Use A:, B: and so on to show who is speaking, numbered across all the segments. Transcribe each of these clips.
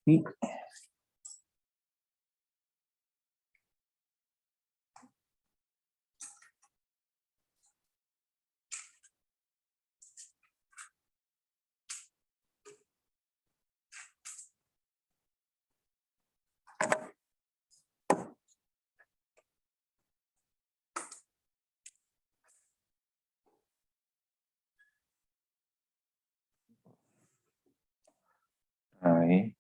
A: Y ahí.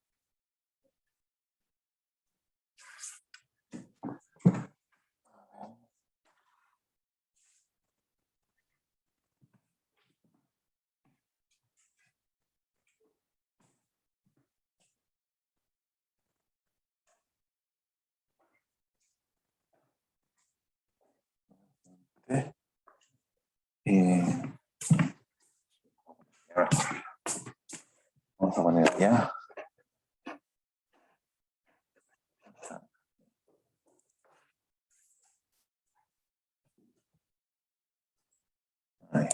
A: Vamos a poner allá. Ahí.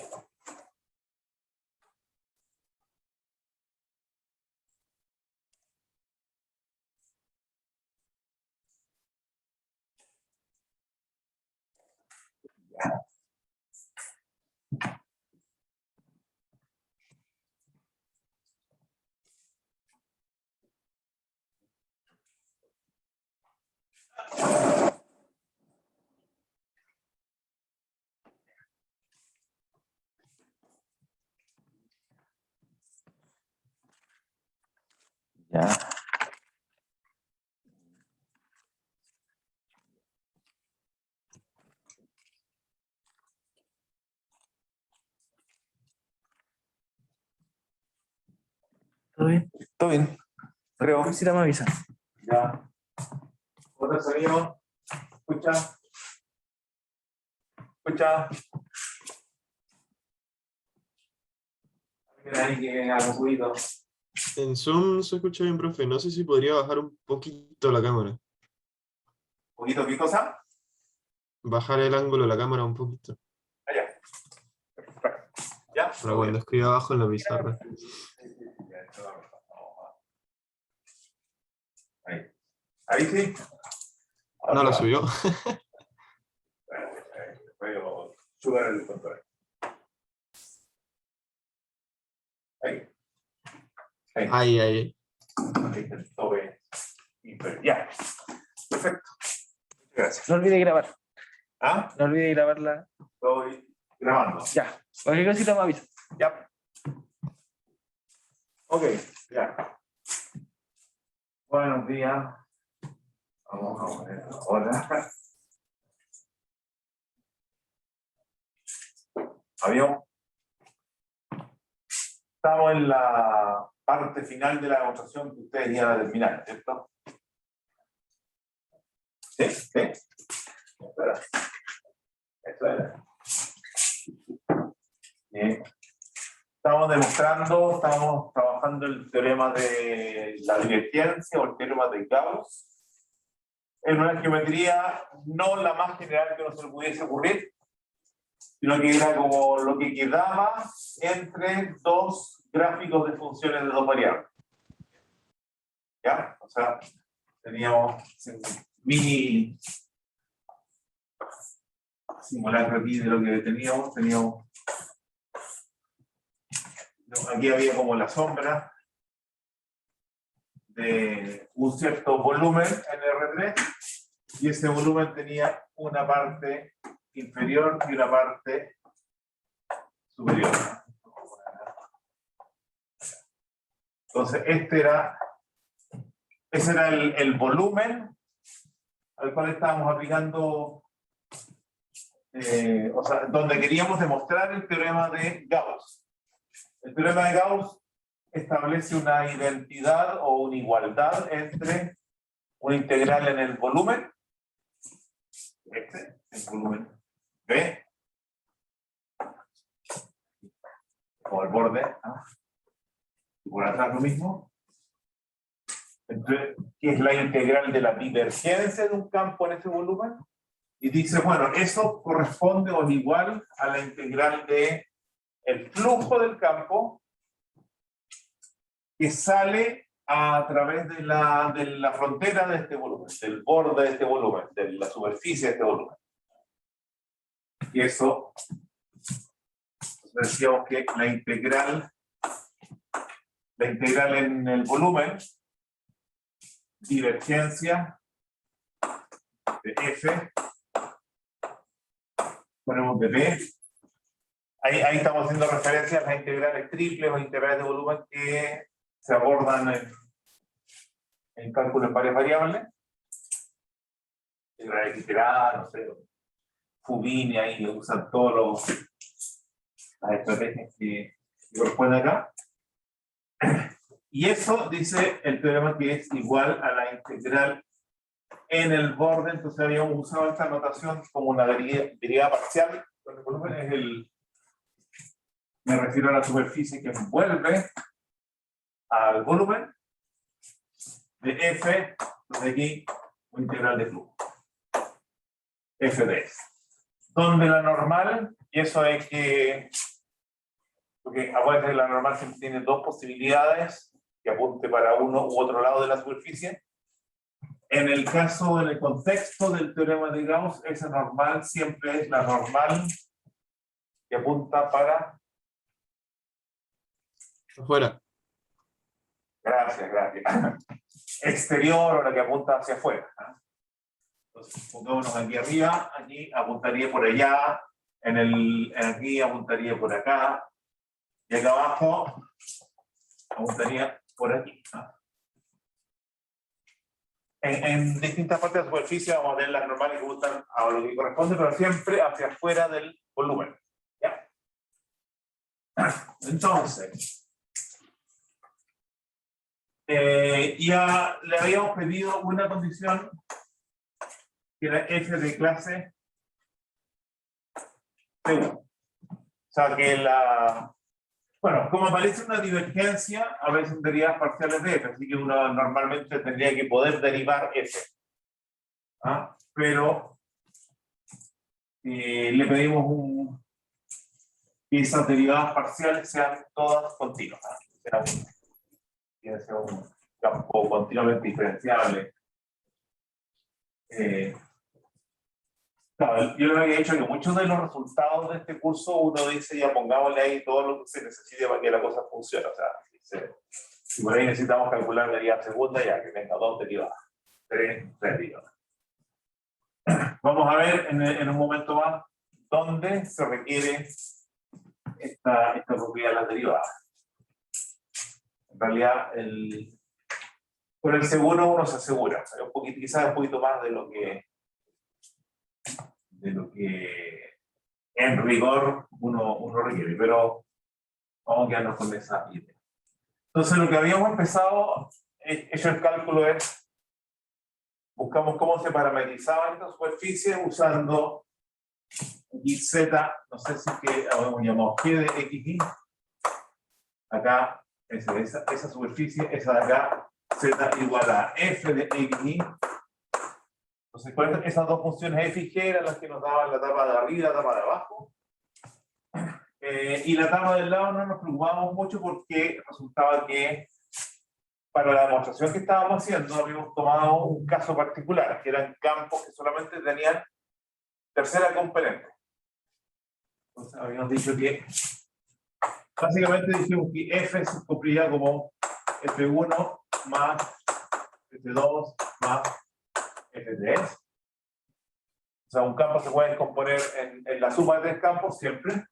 A: Ya.
B: ¿Todo bien?
A: Todo bien. Creo.
B: Cualquier me avisa.
A: Ya. ¿Otro sonido? Escucha. Escucha. Ahí que haga ruido.
C: En Zoom se escucha bien, profe. No sé si podría bajar un poquito la cámara.
A: ¿Un poquito qué cosa?
C: Bajar el ángulo de la cámara un poquito.
A: Allá. Ya.
C: Para cuando escriba abajo en la pizarra.
A: Ahí. Ahí sí.
C: No lo subió.
A: Voy a subir el control. Ahí. Ahí.
C: Ahí.
A: Ahí está el tope inferior. Ya. Perfecto. Gracias.
B: No olvide grabar.
A: ¿Ah?
B: No olvide grabarla.
A: Estoy grabando.
B: Ya. Cualquier cosita me avisa.
A: Ya. Ok, ya. Buenos días. Vamos a ver ahora. Avión. Estamos en la parte final de la demostración que ustedes iban a terminar, ¿cierto? Sí, sí. Espera. Eso era. Bien. Estamos trabajando el teorema de la divergencia o el teorema de Gauss en una geometría no la más general que no se le pudiese ocurrir, sino que era como lo que quedaba entre dos gráficos de funciones de dos variables. ¿Ya? O sea, teníamos mini simulacro aquí de lo que teníamos. Aquí había como la sombra de un cierto volumen en R3 y ese volumen tenía una parte inferior y una parte superior. Entonces ese era el volumen al cual estábamos aplicando, o sea, donde queríamos demostrar el teorema de Gauss. El teorema de Gauss establece una identidad o una igualdad entre una integral en el volumen, el volumen B, como el borde, ¿no? Y por atrás lo mismo, entonces, que es la integral de la divergencia de un campo en ese volumen, y dice, bueno, eso corresponde o es igual a la integral de el flujo del campo que sale a través de la frontera de este volumen, del borde de este volumen, de la superficie de este volumen. Y eso, decíamos que la integral en el volumen, divergencia de F, ponemos de P. Ahí estamos haciendo referencia a las integrales triples o integrales de volumen que se abordan en cálculo en varias variables. Integrales iteradas, no sé, Fubini, ahí usan todas las estrategias que corresponden acá. Y eso dice el teorema que es igual a la integral en el borde. Entonces habíamos usado esta notación como una derivada parcial. El volumen es me refiero a la superficie que envuelve al volumen de F, de aquí, un integral de flujo. F de S. Donde la normal, y eso es que, porque acuérdense que la normal siempre tiene dos posibilidades que apunte para uno u otro lado de la superficie. En el caso, en el contexto del teorema de Gauss, esa normal siempre es la normal que apunta para...
C: Afuera.
A: Gracias. Exterior o la que apunta hacia afuera. Entonces, pongámonos aquí arriba, aquí apuntaría por allá, aquí apuntaría por acá, y acá abajo apuntaría por aquí. En distintas partes de la superficie vamos a tener las normales que apuntan a lo que corresponde, pero siempre hacia afuera del volumen. ¿Ya? Entonces, ya le habíamos pedido una condición que era F de clase C1. O sea que bueno, como aparece una divergencia, a veces derivadas parciales de F, así que uno normalmente tendría que poder derivar F. Pero le pedimos que esas derivadas parciales sean todas continuas. Tiene que ser un campo continuamente diferenciable. Claro, yo le había dicho que muchos de los resultados de este curso uno dice ya pongámosle ahí todo lo que se necesite para que la cosa funcione. O sea, si por ahí necesitamos calcular derivada segunda, ya que tenga dos derivadas, tres derivadas. Vamos a ver en un momento más dónde se requiere esta propiedad de las derivadas. En realidad, con el seguro uno se asegura, o sea, quizás un poquito más de lo que en rigor uno requiere, pero vamos a quedarnos con esa idea. Entonces lo que habíamos empezado, hecho el cálculo es, buscamos cómo se parametrizaban estas superficies usando XZ, no sé si que habíamos llamado G de XY, acá esa superficie, esa de acá, Z igual a F de XY. Entonces, ¿cuáles esas dos funciones F y G eran las que nos daban la tapa de arriba y la tapa de abajo? Y la tapa del lado no nos preocupábamos mucho porque resultaba que para la demostración que estábamos haciendo habíamos tomado un caso particular, que eran campos que solamente tenían tercera componente. Entonces habíamos dicho que básicamente dijimos que F se cumplía como F1 más F2 más F3. O sea, un campo se puede componer en la suma de tres campos siempre,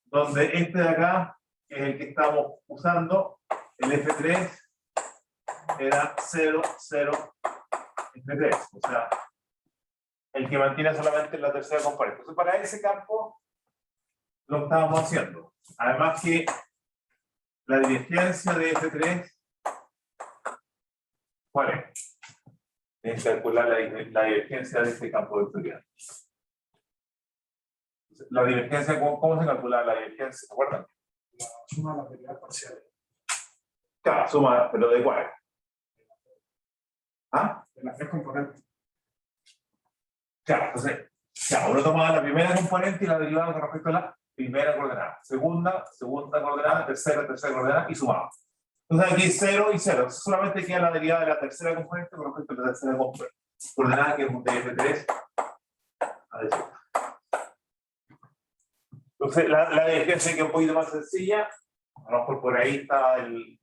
A: donde este de acá, que es el que estamos usando, el F3 era 0, 0, F3. O sea, el que mantiene solamente la tercera componente. Entonces, para ese campo lo estábamos haciendo. Además que la divergencia de F3, ¿cuál es? Es calcular la divergencia de este campo vectorial. La divergencia, ¿cómo se calcula la divergencia? ¿Se acuerdan?
D: La suma de las derivas parciales.
A: Claro, suma, pero ¿de cuál? ¿Ah?
D: De las tres componentes.
A: Claro, entonces, ya, uno toma la primera componente y la derivada con respecto a la primera coordenada. Segunda coordenada, tercera coordenada y sumamos. Entonces aquí 0 y 0. Solamente queda la derivada de la tercera componente con respecto a la tercera coordenada, que es un df3 a d. Entonces la diferencia que es un poquito más sencilla. A lo mejor por ahí está el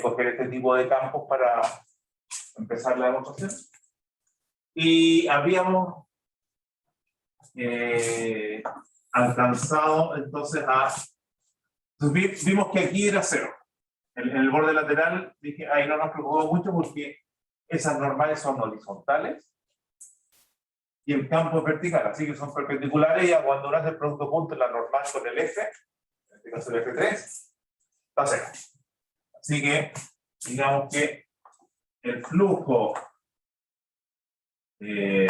A: coger este tipo de campos para empezar la demostración. Y habíamos alcanzado entonces a... Entonces vimos que aquí era 0. En el borde lateral dije, ahí no nos preocupó mucho porque esas normales son horizontales y el campo es vertical, así que son perpendiculares, y cuando uno hace el producto punto la normal con el F, en este caso el F3, está 0. Así que digamos que el flujo en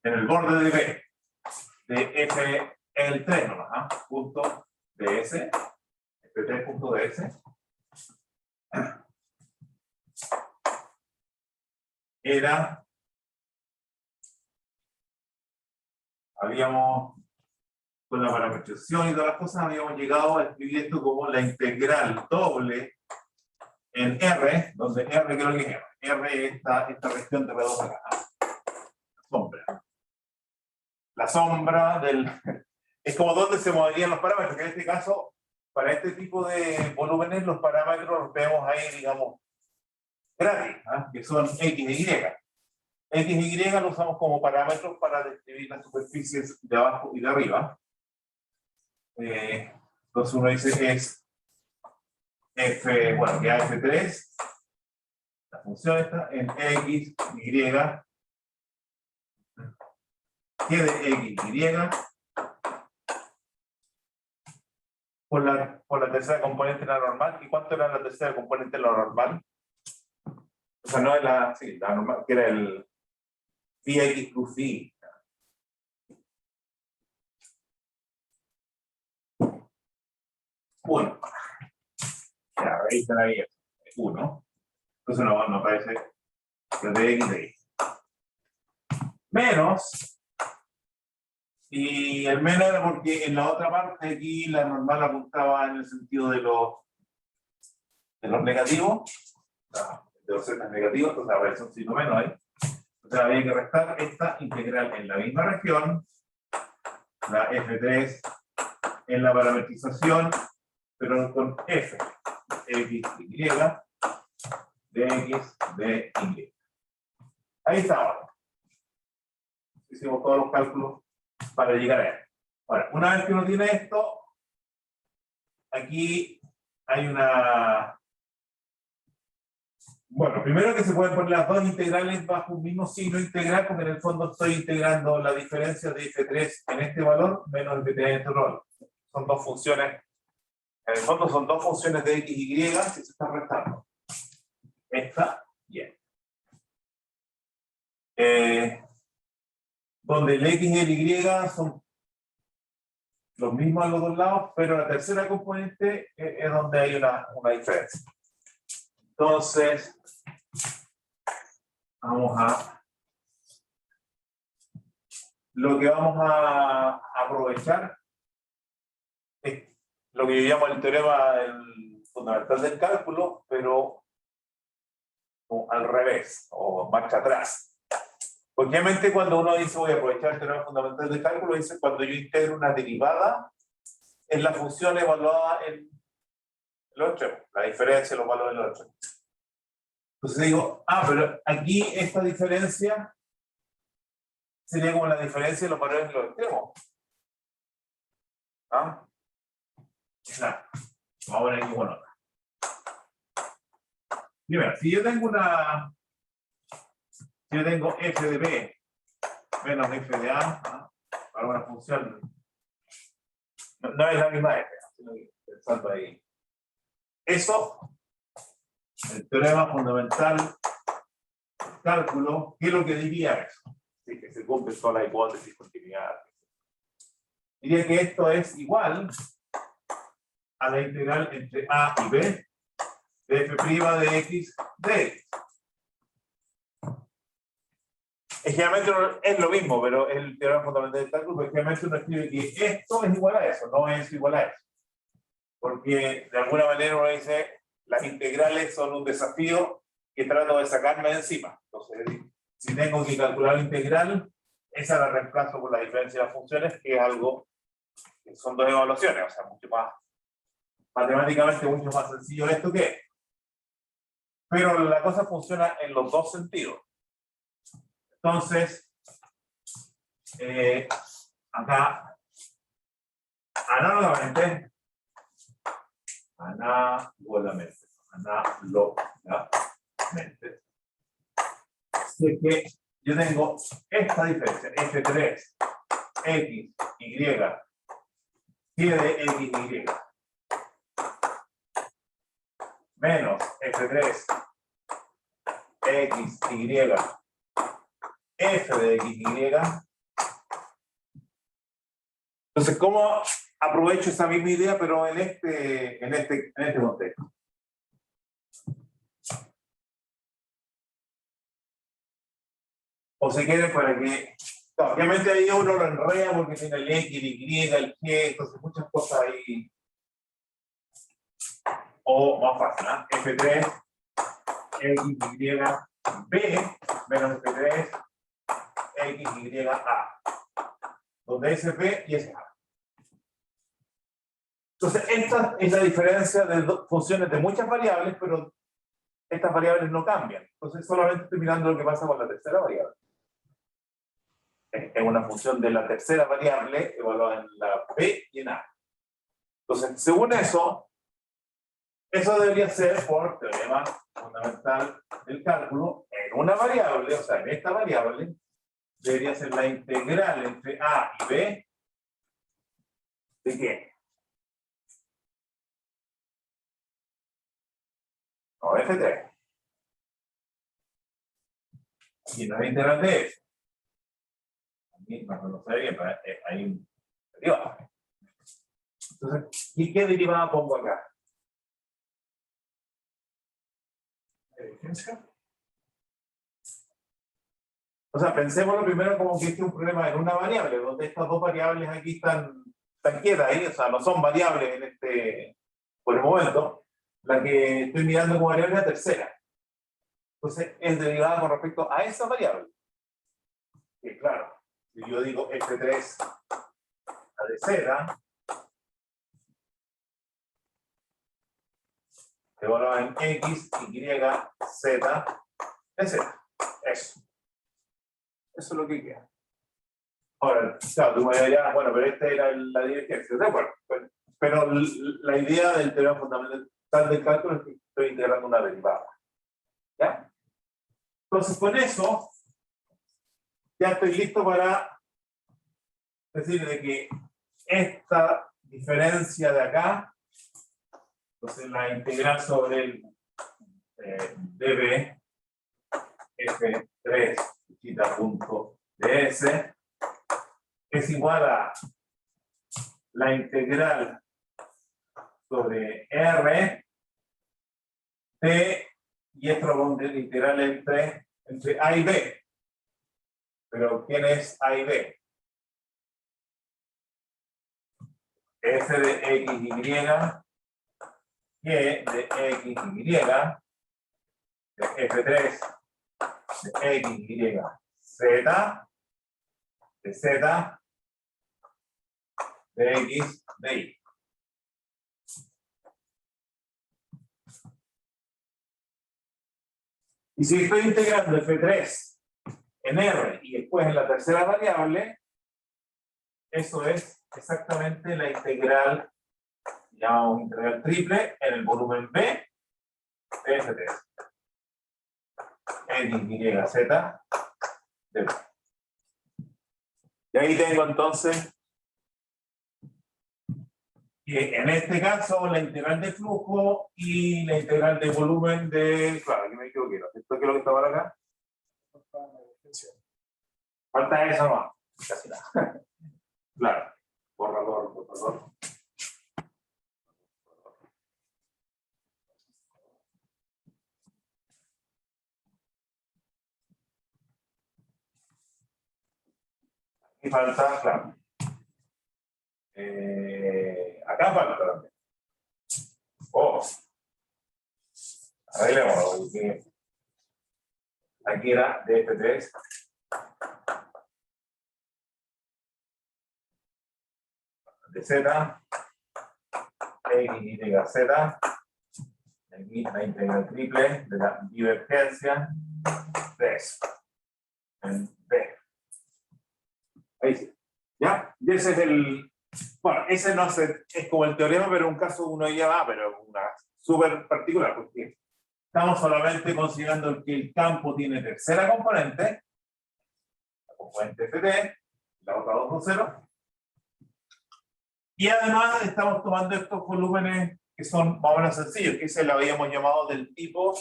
A: el borde de B de F es el 3 nomás, punto ds, F3 punto ds, era, habíamos, con la parametrización y todas las cosas, habíamos llegado a escribir esto como la integral doble en R, donde R, ¿qué es lo que es R? R es esta región de R2 acá, sombra. La sombra del... es como donde se moverían los parámetros, que en este caso, para este tipo de volúmenes, los parámetros los vemos ahí, digamos, gratis, que son X e Y. X y Y lo usamos como parámetros para describir las superficies de abajo y de arriba. Entonces uno dice es F, bueno, que F3, la función está en X, Y, que de X, Y, por la tercera componente de la normal. ¿Y cuánto era la tercera componente de la normal? O sea, no es la, sí, la normal, que era el phi X plus phi. Uno. Ya, ahí está ahí. 1. Entonces no aparece de X de X. Menos. Y el menos era porque en la otra parte aquí la normal apuntaba en el sentido de los negativos, de los z negativos, entonces aparece un signo menos ahí. Entonces había que restar esta integral en la misma región, la F3 en la parametrización, pero con F, X, Y, de X, de Y. Ahí estaba. Hicimos todos los cálculos para llegar a él. Ahora, una vez que uno tiene esto, aquí hay una... Bueno, primero que se pueden poner las dos integrales bajo un mismo signo integral, porque en el fondo estoy integrando la diferencia de F3 en este valor menos el BTA en este valor. Son dos funciones, en el fondo son dos funciones de X y Y que se están restando. Esta y esta. Donde el X y el Y son los mismos a los dos lados, pero la tercera componente es donde hay una diferencia. Entonces, lo que vamos a aprovechar es lo que yo llamo el teorema fundamental del cálculo, pero al revés, o marcha atrás. Porque obviamente cuando uno dice voy a aprovechar el teorema fundamental del cálculo, dice cuando yo integro una derivada en la función evaluada en el otro, la diferencia de los valores del otro. Entonces digo, pero aquí esta diferencia sería como la diferencia de los valores de los extremos. Claro. Vamos a ver aquí con otra. Primero, si yo tengo f de b menos f de a, para una función, no es la misma f, sino que pensando ahí. Eso, el teorema fundamental del cálculo, ¿qué es lo que diría eso? Sí, que se cumple toda la hipótesis de continuidad. Diría que esto es igual a la integral entre a y b de f' de x de x. Generalmente es lo mismo, pero es el teorema fundamental del cálculo, porque generalmente uno escribe que esto es igual a eso, no es igual a eso. Porque de alguna manera uno dice, las integrales son un desafío que trato de sacarme de encima. Entonces, si tengo que calcular la integral, esa la reemplazo por la diferencia de las funciones, que es algo que son dos evaluaciones, o sea, mucho más, matemáticamente mucho más sencillo esto que es. Pero la cosa funciona en los dos sentidos. Entonces, acá, análogamente, sé que yo tengo esta diferencia, F3, X, Y, y de X, Y, menos F3, X, Y, F de X, Y. Entonces, ¿cómo aprovecho esa misma idea, pero en este contexto? O si quieren, para que... No, obviamente ahí uno lo enreda porque tiene el X, el Y, el G, entonces muchas cosas ahí. O más fácil, ¿no? F3, X, Y, B, menos F3, X, Y, A. Donde es B y es A. Entonces, esta es la diferencia de funciones de muchas variables, pero estas variables no cambian. Entonces, solamente estoy mirando lo que pasa con la tercera variable. Es una función de la tercera variable evaluada en la B y en A. Entonces, según eso debería ser por teorema fundamental del cálculo, en una variable, o sea, en esta variable, debería ser la integral entre A y B, ¿de qué? No, F3. Aquí no es integral de F. Aquí no sé bien, pero hay un derivada. Entonces, ¿y qué derivada pongo acá?
D: Diferencia.
A: O sea, pensémoslo primero como que este es un problema en una variable, donde estas dos variables aquí están quietas ahí, o sea, no son variables en por el momento. La que estoy mirando como variable es la tercera. Entonces, es derivada con respecto a esa variable. Que claro, si yo digo F3 a de Z, se evalúa en X, Y, Z, de Z. Eso. Eso es lo que queda. Ahora, claro, tú me dirías, bueno, pero esta era la divergencia. De acuerdo. Pero la idea del teorema fundamental del cálculo es que estoy integrando una derivada. ¿Ya? Entonces, con eso, ya estoy listo para decir de que esta diferencia de acá, entonces la integral sobre el db f3 punto ds es igual a la integral sobre r t, y esto lo pongo en integral entre a y b. Pero ¿quién es a y b? F de x, y, y de x, y, de f3 de x, y, z, de z, de x, de y. Y si estoy integrando f3 en r y después en la tercera variable, eso es exactamente la integral, llamamos integral triple, en el volumen B de f3. X, Y, Z, de B. Y ahí tengo entonces que en este caso la integral de flujo y la integral de volumen de... Claro, aquí me equivoqué, ¿no? ¿Esto qué es lo que estaba acá? Falta eso nomás, casi nada. Claro, borrador, borrador. Aquí falta, claro. Acá falta también. Oh. Arreglémoslo, porque aquí era de F3. De Z, X, Y, Z. Aquí la integral triple de la divergencia de eso. En B. Ahí sí. ¿Ya? Y ese es el. Bueno, ese no es como el teorema, pero un caso uno ya va, pero una súper particular, porque estamos solamente considerando que el campo tiene tercera componente, la componente FT, la otra 2 con 0, y además estamos tomando estos volúmenes que son más o menos sencillos, que ese lo habíamos llamado del tipo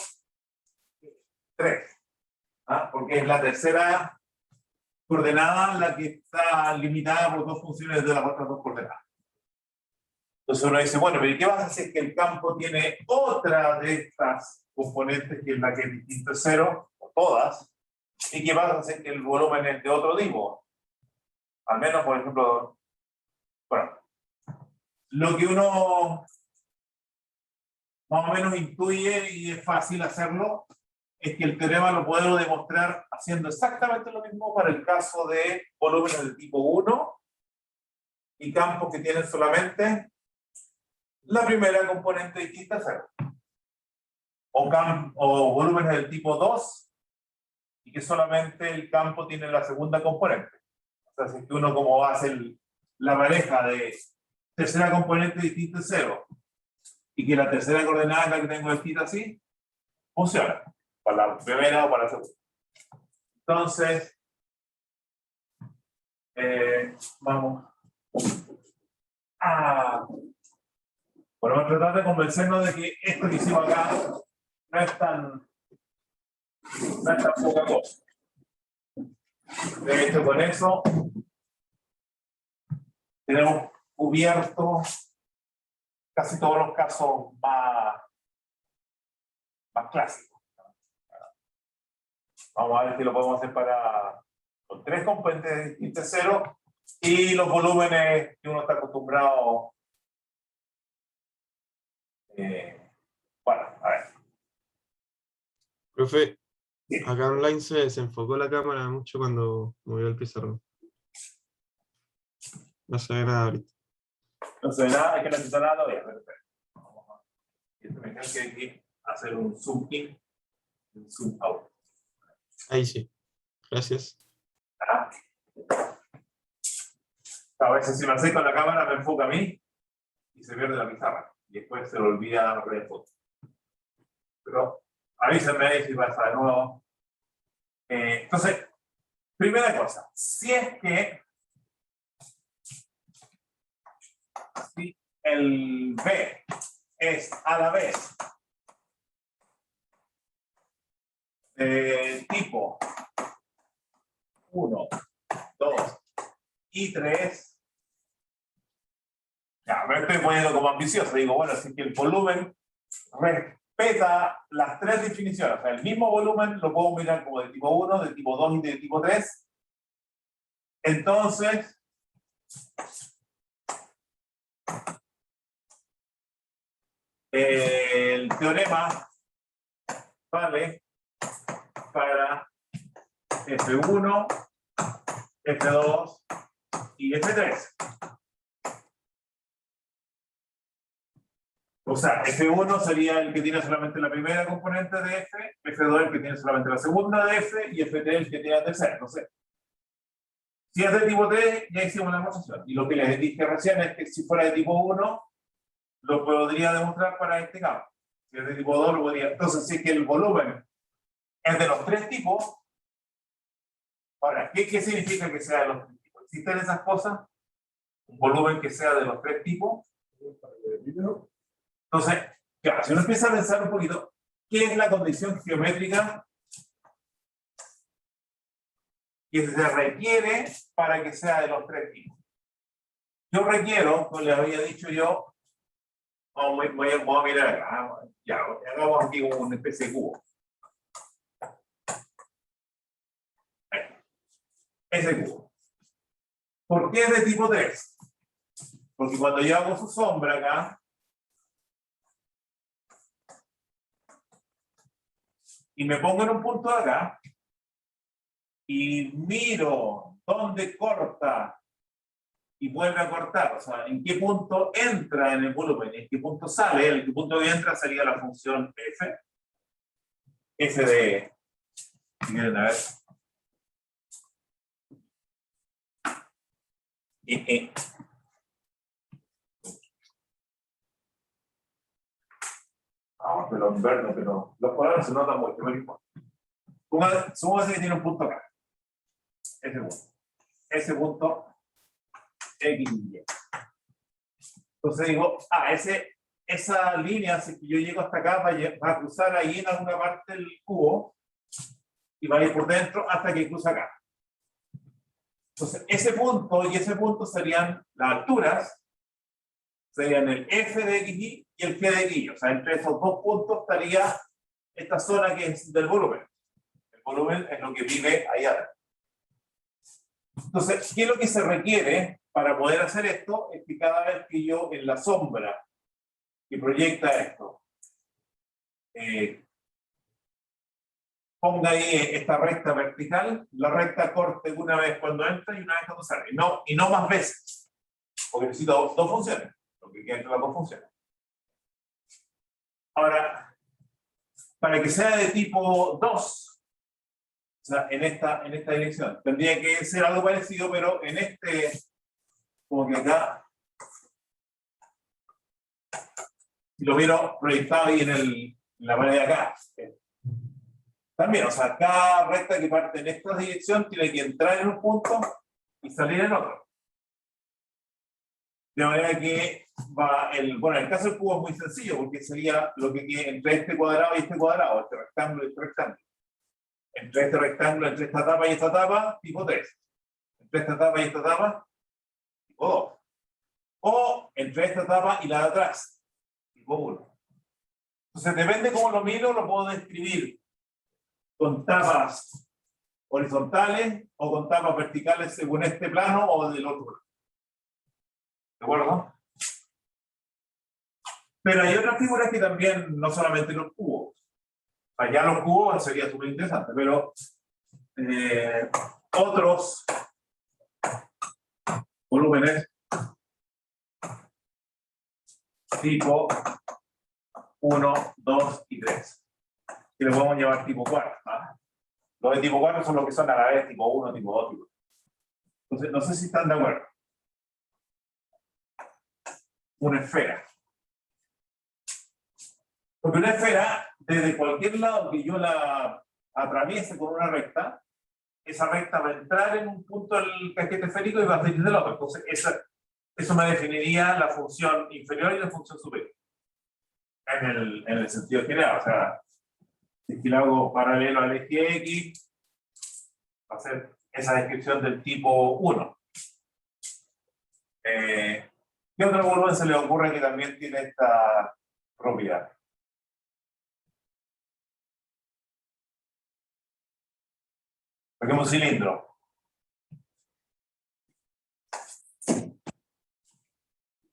A: 3, porque es la tercera coordenada la que está limitada por dos funciones de las otras dos coordenadas. Entonces uno dice, bueno, pero ¿qué vas a hacer que el campo tiene otra de estas componentes que es la que es distinta a 0, o todas, y qué vas a hacer que el volumen es de otro tipo? Al menos, por ejemplo, bueno, lo que uno más o menos intuye y es fácil hacerlo es que el teorema lo puedo demostrar haciendo exactamente lo mismo para el caso de volúmenes de tipo 1 y campos que tienen solamente la primera componente distinta a 0. O volúmenes del tipo 2 y que solamente el campo tiene la segunda componente. O sea, si es que uno como hace la pareja de tercera componente distinta a 0 y que la tercera coordenada es la que tengo escrita así, funciona. Para la primera o para la segunda. Entonces, vamos a... Bueno, vamos a tratar de convencernos de que esto que hicimos acá no es tan poca cosa. De hecho, con eso tenemos cubierto casi todos los casos más clásicos. Vamos a ver si lo podemos hacer con tres componentes distintas a 0 y los volúmenes que uno está acostumbrado. Bueno, a ver.
C: Profe,
A: Sí.
C: acá online se desenfocó la cámara mucho cuando movió el pizarrón. No se ve nada ahorita.
A: No se ve nada, hay que necesitar nada todavía. Perfecto. Vamos a que hay que hacer un zoom in y un zoom out.
C: Ahí sí. Gracias.
A: A veces si me acerco a la cámara me enfoca a mí y se pierde la pizarra. Y después se lo olvida la foto. Pero avísenme si pasa de nuevo. Entonces, primera cosa, si es que si el B es a la vez tipo 1, 2 y 3, ya me estoy poniendo como ambicioso, digo, bueno, si es que el volumen respeta las tres definiciones, o sea, el mismo volumen lo puedo mirar como de tipo 1, de tipo 2 y de tipo 3, entonces el teorema vale para F1, F2 y F3. O sea, F1 sería el que tiene solamente la primera componente de F, F2 el que tiene solamente la segunda de F y F3 el que tiene la tercera. Entonces, si es de tipo 3, ya hicimos la demostración. Y lo que les dije recién es que si fuera de tipo 1, lo podría demostrar para este campo. Si es de tipo 2, lo podría. Entonces, si es que el volumen es de los tres tipos, ahora, ¿qué significa que sea de los tres tipos? ¿Existen esas cosas? Un volumen que sea de los tres tipos. Entonces, claro, si uno empieza a pensar un poquito, ¿qué es la condición geométrica que se requiere para que sea de los tres tipos? Yo requiero, como les había dicho yo, vamos a mirar acá, ya, hagamos aquí una especie de cubo. Ese cubo. ¿Por qué es de tipo 3? Porque cuando yo hago su sombra acá, y me pongo en un punto de acá, y miro dónde corta y vuelve a cortar, o sea, en qué punto entra en el volumen, en qué punto sale, en qué punto entra sería la función f de, si quieren a ver, vamos, pero inverno, pero los colores se notan mucho, pero importa. Supóngase que tiene un punto acá, ese punto X y Y. Entonces digo, esa línea, si yo llego hasta acá, va a cruzar ahí en alguna parte del cubo y va a ir por dentro hasta que cruza acá. Entonces, ese punto y ese punto serían las alturas, serían el F de XY y el G de XY. O sea, entre esos dos puntos estaría esta zona que es del volumen. El volumen es lo que vive ahí adentro. Entonces, ¿qué es lo que se requiere para poder hacer esto? Es que cada vez que yo en la sombra que proyecta esto, ponga ahí esta recta vertical, la recta corte una vez cuando entra y una vez cuando sale, y no más veces, porque necesito dos funciones, lo que queda entre las dos funciones. Ahora, para que sea de tipo 2, o sea, en esta dirección, tendría que ser algo parecido, pero en como que acá, si lo miro proyectado ahí en la pared de acá, también, o sea, cada recta que parte en esta dirección tiene que entrar en un punto y salir en otro. De manera que bueno, el caso del cubo es muy sencillo, porque sería lo que queda entre este cuadrado y este cuadrado, este rectángulo y este rectángulo. Entre este rectángulo, entre esta tapa y esta tapa, tipo 3. Entre esta tapa y esta tapa, tipo 2. O entre esta tapa y la de atrás, tipo 1. Entonces, depende cómo lo miro, lo puedo describir con tapas horizontales o con tapas verticales según este plano o del otro plano. ¿De acuerdo? Pero hay otras figuras que también, no solamente los cubos. Allá los cubos sería súper interesante, pero otros volúmenes tipo 1, 2 y 3. Que le podemos llamar tipo 4. ¿Ah? Los de tipo 4 son los que son a la vez tipo 1, tipo 2, tipo 3. Entonces, no sé si están de acuerdo. Una esfera. Porque una esfera, desde cualquier lado que yo la atraviese con una recta, esa recta va a entrar en un punto del casquete esférico y va a salir del otro. Entonces, eso me definiría la función inferior y la función superior. En el sentido general. O sea, si lo hago paralelo al eje X, va a ser esa descripción del tipo 1. ¿Qué otro volumen se le ocurre que también tiene esta propiedad? Por ejemplo, un cilindro.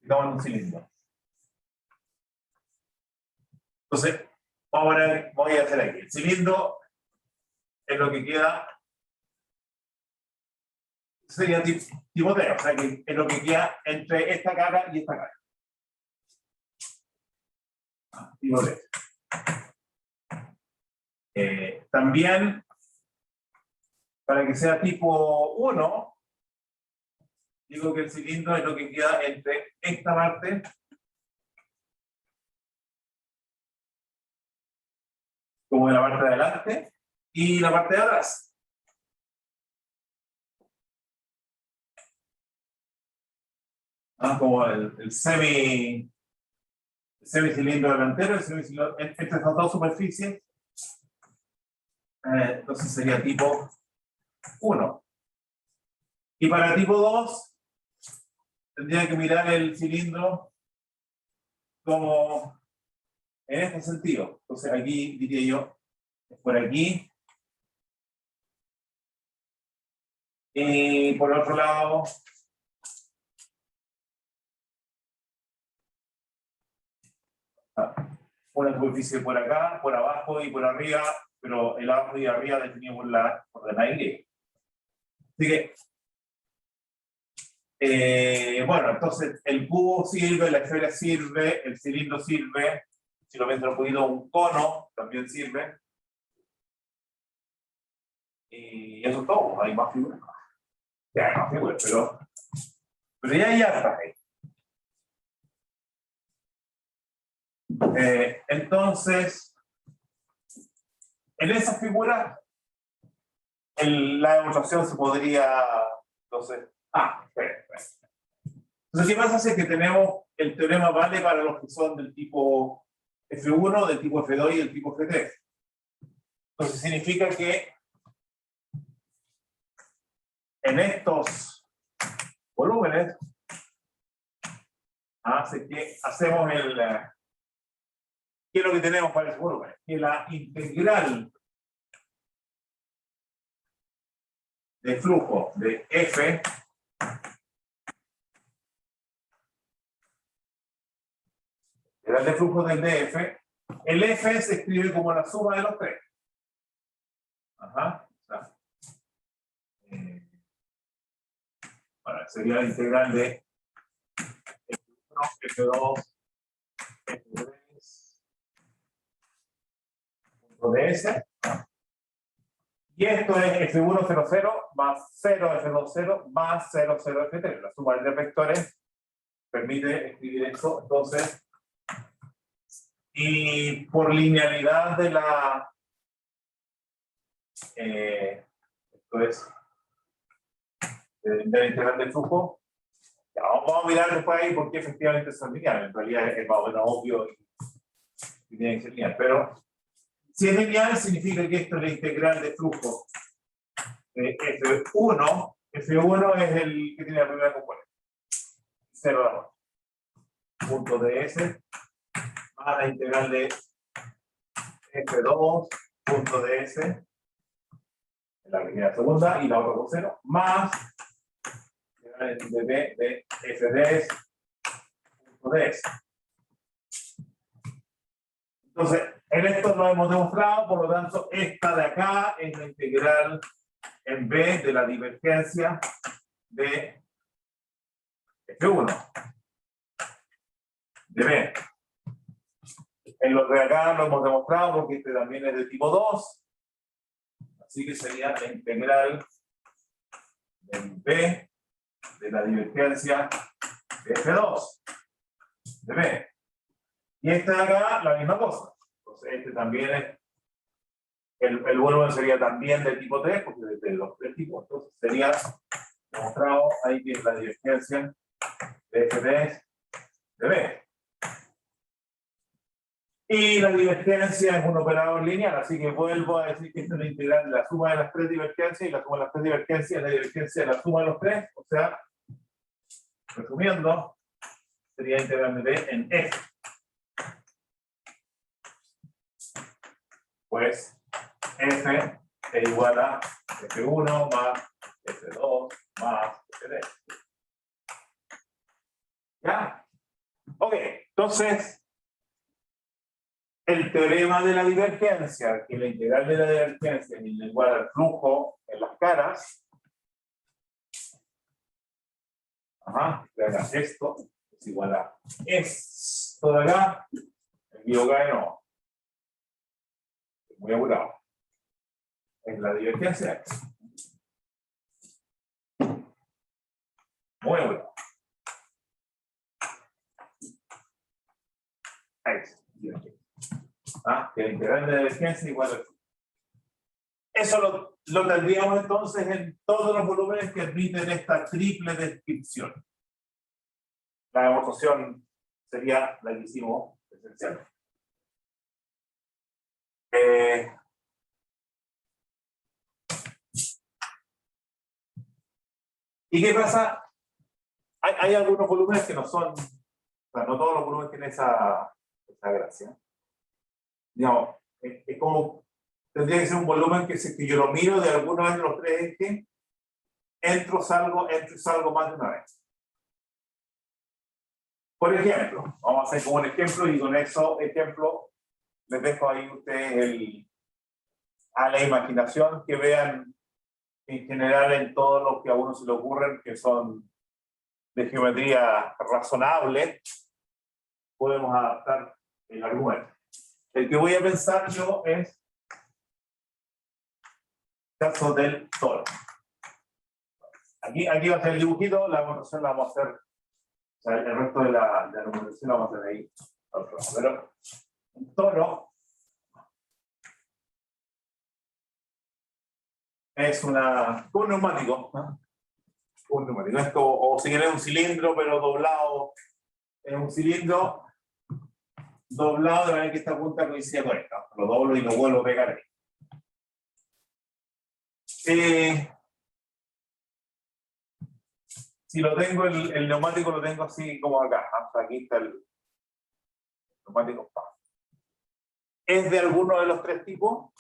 A: Estamos en un cilindro. Entonces, voy a hacer aquí. El cilindro es lo que queda, sería tipo T, o sea que es lo que queda entre esta cara y esta cara. Tipo T. También, para que sea tipo 1, digo que el cilindro es lo que queda entre esta parte como de la parte de adelante y la parte de atrás. Como el semicilindro delantero, entre estas dos superficies, entonces sería tipo 1. Y para tipo 2, tendría que mirar el cilindro como en este sentido. Entonces aquí diría yo, por aquí. Y por otro lado, una superficie por acá, por abajo y por arriba pero el abajo y arriba definimos la coordenada Y. Así que, bueno, entonces el cubo sirve, la esfera sirve, el cilindro sirve, si lo ven transpuesto un cono también sirve. Y eso es todo, hay más figuras. Ya hay más figuras, pero ya hay hartas ahí. Entonces, en esa figura, la demostración se podría, entonces, espera. Entonces, ¿qué pasa? Es que tenemos el teorema vale para los que son del tipo F1, del tipo F2 y del tipo F3. Entonces, significa que en estos volúmenes, hace que hacemos ¿qué es lo que tenemos para ese volumen? Que la integral de flujo de F integral de flujo del DF, el F se escribe como la suma de los tres. Bueno, sería la integral de F1, F2, F3, punto ds. Y esto es F1, 0, 0, más 0, F2, 0, más 0, 0, F3. La suma de tres vectores permite escribir esto. Entonces, y por linealidad de la... esto es de la integral del flujo. Ya, vamos a mirar después ahí porque efectivamente son lineales. En realidad es más o menos obvio y tiene que ser lineal. Pero si es lineal, significa que esto es la integral de flujo de F1. F1 es el que tiene la primera componente. 0 a 1. Punto ds más la integral de F2 punto ds, la primera segunda y la otra por 0, más de B de F3 punto ds. Entonces, en esto lo hemos demostrado, por lo tanto, esta de acá es la integral en B de la divergencia de F1, de B. En los de acá lo hemos demostrado porque este también es de tipo 2, así que sería la integral en B de la divergencia de F2, de B. Y este de acá, la misma cosa. Entonces, este también es, el volumen sería también de tipo 3, porque de los tres tipos, entonces sería demostrado ahí que es la divergencia de F3 de B. Y la divergencia es un operador lineal, así que vuelvo a decir que esta es la integral de la suma de las tres divergencias, y la suma de las tres divergencias es la divergencia de la suma de los tres, o sea, resumiendo, sería integral de B en F. Pues F es igual a F1 más F2 más F3. ¿Ya? Ok, entonces, el teorema de la divergencia, que la integral de la divergencia es igual al flujo en las caras. Esto es igual a esto de acá. El mío acá no. Muy apurado. Es la divergencia. Muy apurado. Ahí está. Que la integral de la divergencia igual al flujo. Eso lo tendríamos entonces en todos los volúmenes que admiten esta triple descripción. La demostración sería la que hicimos esencialmente. ¿Y qué pasa? Hay algunos volúmenes que no son, o sea, no todos los volúmenes tienen esa gracia. Digamos, es como, tendría que ser un volumen que yo lo miro de alguna vez de los tres ejes, entro, salgo más de una vez. Por ejemplo, vamos a hacer como un ejemplo y con eso ejemplo les dejo ahí ustedes a la imaginación, que vean en general en todo lo que a uno se le ocurren, que son de geometría razonable, podemos adaptar el argumento. El que voy a pensar yo es el caso del toro. Aquí va a ser el dibujito, la demostración la vamos a hacer, o sea, el resto de la demostración la vamos a hacer ahí. Pero un toro es un neumático, ¿no? Un neumático, es como, o si quieres un cilindro, pero doblado, es un cilindro doblado de manera que esta punta coincide con esta. Lo doblo y lo vuelvo a pegar ahí. Si lo tengo, el neumático lo tengo así como acá. Hasta aquí está el neumático. ¿Es de alguno de los tres tipos?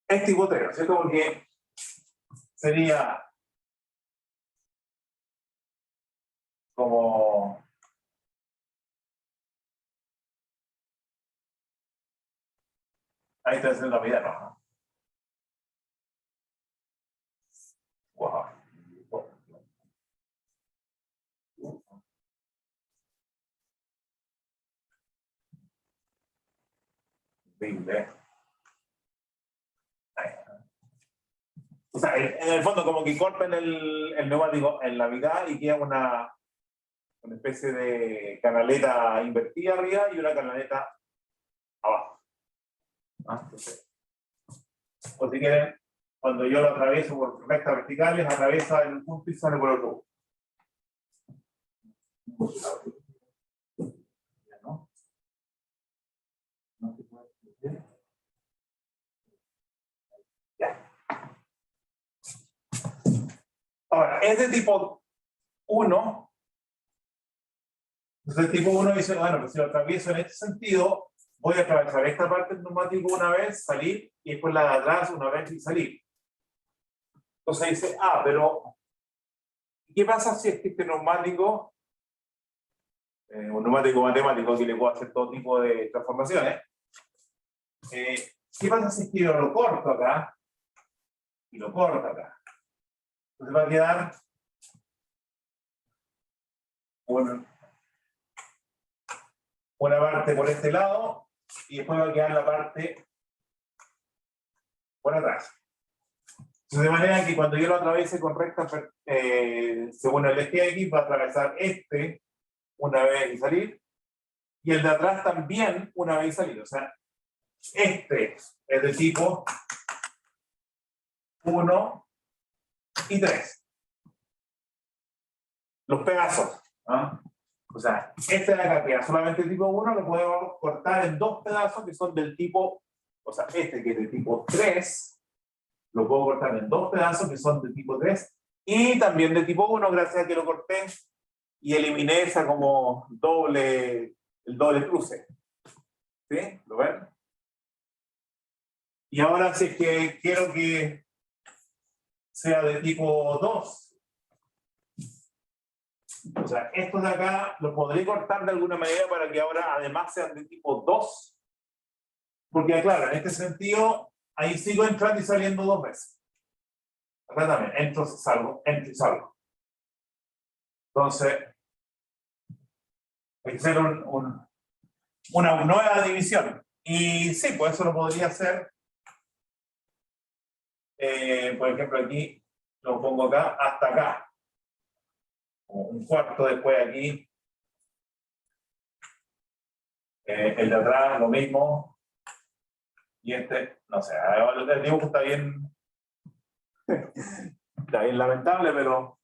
A: Es tipo 3, ¿cierto? Porque sería como... Ahí está haciendo la vida roja. Wow. Increíble. O sea, en el fondo como que cortan el neumático en la mitad y queda una especie de canaleta invertida arriba y una canaleta abajo. Entonces, o si quieren, cuando yo lo atravieso por rectas verticales, atraviesa el punto y sale por el otro. ¿No? ¿No se puede entender? Ya. Ahora, es de tipo 1. Entonces, el tipo 1 dice, bueno, pues si lo atravieso en este sentido, voy a atravesar esta parte del neumático una vez, salir, y después la de atrás una vez y salir. Entonces dice, pero ¿qué pasa si es que este neumático, un neumático matemático que le puedo hacer todo tipo de transformaciones, ¿qué pasa si es que yo lo corto acá y lo corto acá? Entonces va a quedar una parte por este lado y después va a quedar la parte por atrás. Entonces, de manera que cuando yo lo atraviese con rectas según el eje X, va a atravesar este una vez y salir, y el de atrás también una vez y salir. O sea, este es de tipo 1 y 3. Los pedazos. O sea, este de acá queda solamente tipo 1, lo podemos cortar en dos pedazos que son del tipo, o sea, este que es de tipo 3, lo puedo cortar en dos pedazos que son de tipo 3 y también de tipo 1, gracias a que lo corté y eliminé esa como el doble cruce. ¿Sí? ¿Lo ven? Y ahora si es que quiero que sea de tipo 2, o sea, estos de acá los podré cortar de alguna manera para que ahora además sean de tipo 2. Porque claro, en este sentido, ahí sigo entrando y saliendo dos veces. Acá también, entro y salgo. Entonces, hay que hacer una nueva división. Y sí, pues eso lo podría hacer. Por ejemplo, aquí lo pongo acá hasta acá. Un cuarto después aquí. El de atrás, lo mismo. Y este, no sé, el dibujo está bien lamentable, pero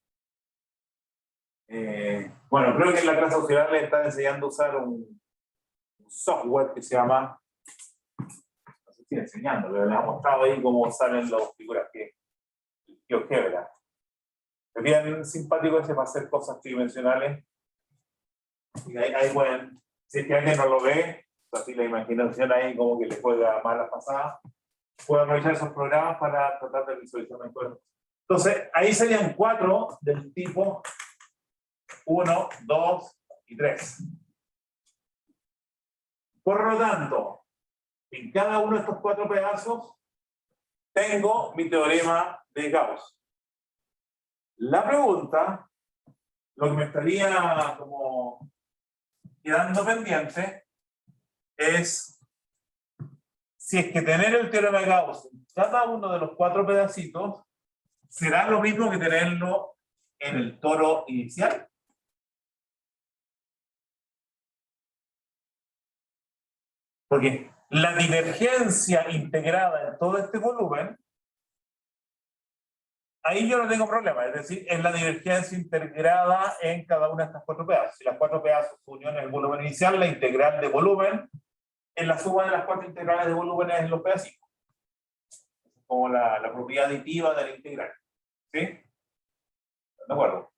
A: bueno, creo que en la clase auxiliar le están enseñando a usar un software que se llama, no sé si enseñando, pero les ha mostrado ahí cómo salen las figuras que GeoGebra. Es bien simpático ese para hacer cosas tridimensionales. Y ahí pueden, si es que alguien no lo ve, así la imaginación ahí como que le juega malas pasadas, puede aprovechar esos programas para tratar de visualizar mejor. Entonces, ahí serían 4 del tipo 1, 2 y 3. Por lo tanto, En cada uno de estos 4 pedazos tengo mi teorema de Gauss. La pregunta, lo que me estaría como quedando pendiente, es si es que tener el teorema de Gauss en cada uno de los 4 pedacitos será lo mismo que tenerlo en el toro inicial. Porque la divergencia integrada en todo este volumen, ahí yo no tengo problema, es decir, es la divergencia integrada en cada una de estas 4 pedazos. Si las 4 pedazos su unión es el volumen inicial, la integral de volumen es la suma de las 4 integrales de volúmenes en los pedacitos. Como la propiedad aditiva de la integral. ¿Sí? ¿Están de acuerdo?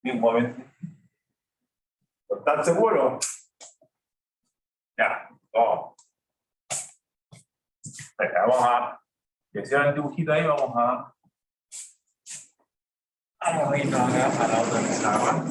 A: Bien, momento. ¿Están seguros? Ya, vamos. Venga, vamos a... Que hicieron el dibujito ahí, vamos a irnos acá a la otra pizarra.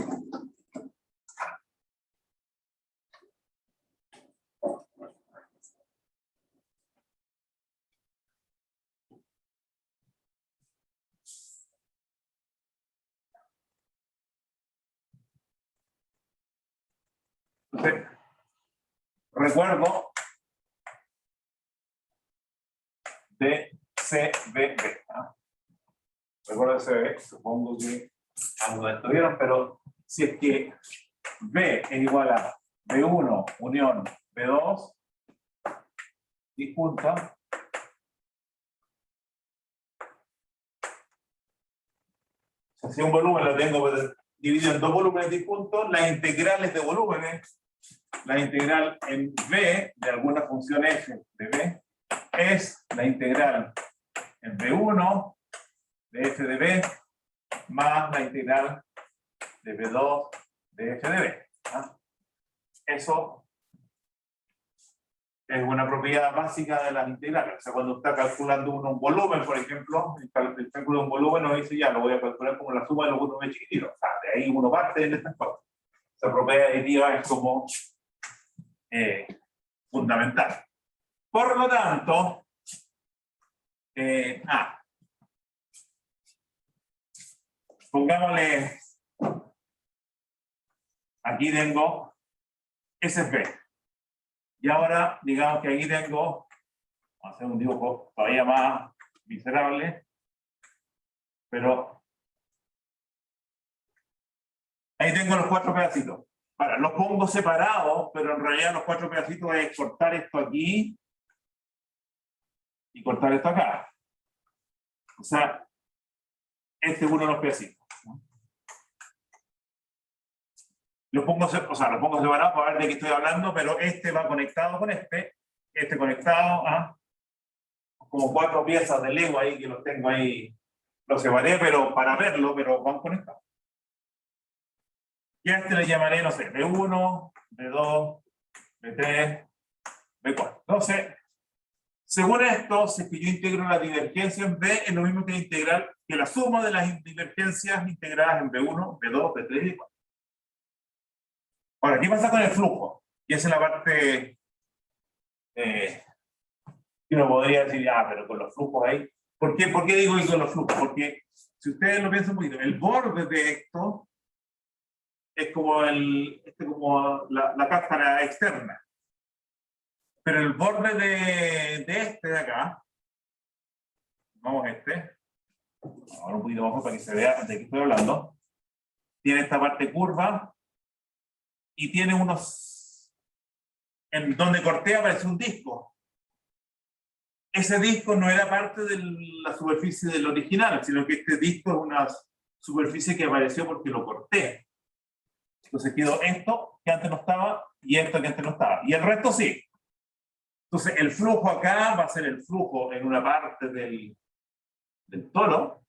A: Entonces, recuerdo de CBB. ¿Ah? Recuerdo de CBB, supongo que algo de esto vieron, pero si es que B es igual a B1 unión B2 disjunta, o sea, si un volumen lo tengo dividido en 2 volúmenes disjuntos, las integrales de volúmenes, la integral en B de alguna función f de B es la integral en B1 de f de B más la integral de B2 de f de B. ¿Ah? Eso es una propiedad básica de las integrales. O sea, cuando está calculando uno un volumen, por ejemplo, el cálculo de un volumen nos dice ya, lo voy a calcular como la suma de los volúmenes chiquititos. O sea, de ahí uno parte en estas cosas. Esa propiedad aditiva es como fundamental. Por lo tanto, pongámosle, aquí tengo, ese es B. Y ahora, digamos que aquí tengo, vamos a hacer un dibujo todavía más miserable, pero ahí tengo los 4 pedacitos. Ahora, los pongo separados, pero en realidad los 4 pedacitos es cortar esto aquí y cortar esto acá. O sea, este es uno de los pedacitos. Los pongo separados para ver de qué estoy hablando, pero este va conectado con este conectado a como 4 piezas de Lego ahí que los tengo ahí, los separé, pero para verlo, pero van conectados. Y a este le llamaré, no sé, B1, B2, B3, B4. Entonces, según esto, si es que yo integro la divergencia en B, es lo mismo que integrar que la suma de las divergencias integradas en B1, B2, B3 y B4. Ahora, ¿qué pasa con el flujo? Y esa es la parte que uno podría decir, pero con los flujos ahí. ¿Por qué digo que con los flujos? Porque si ustedes lo piensan un poquito, el borde de esto es como, la cáscara externa. Pero el borde de este de acá, vamos a ahora un poquito abajo para que se vea de qué estoy hablando, tiene esta parte curva y tiene unos, en donde corté aparece un disco. Ese disco no era parte de la superficie del original, sino que este disco es una superficie que apareció porque lo corté. Entonces quedó esto que antes no estaba y esto que antes no estaba. Y el resto sí. Entonces el flujo acá va a ser el flujo en una parte del toro,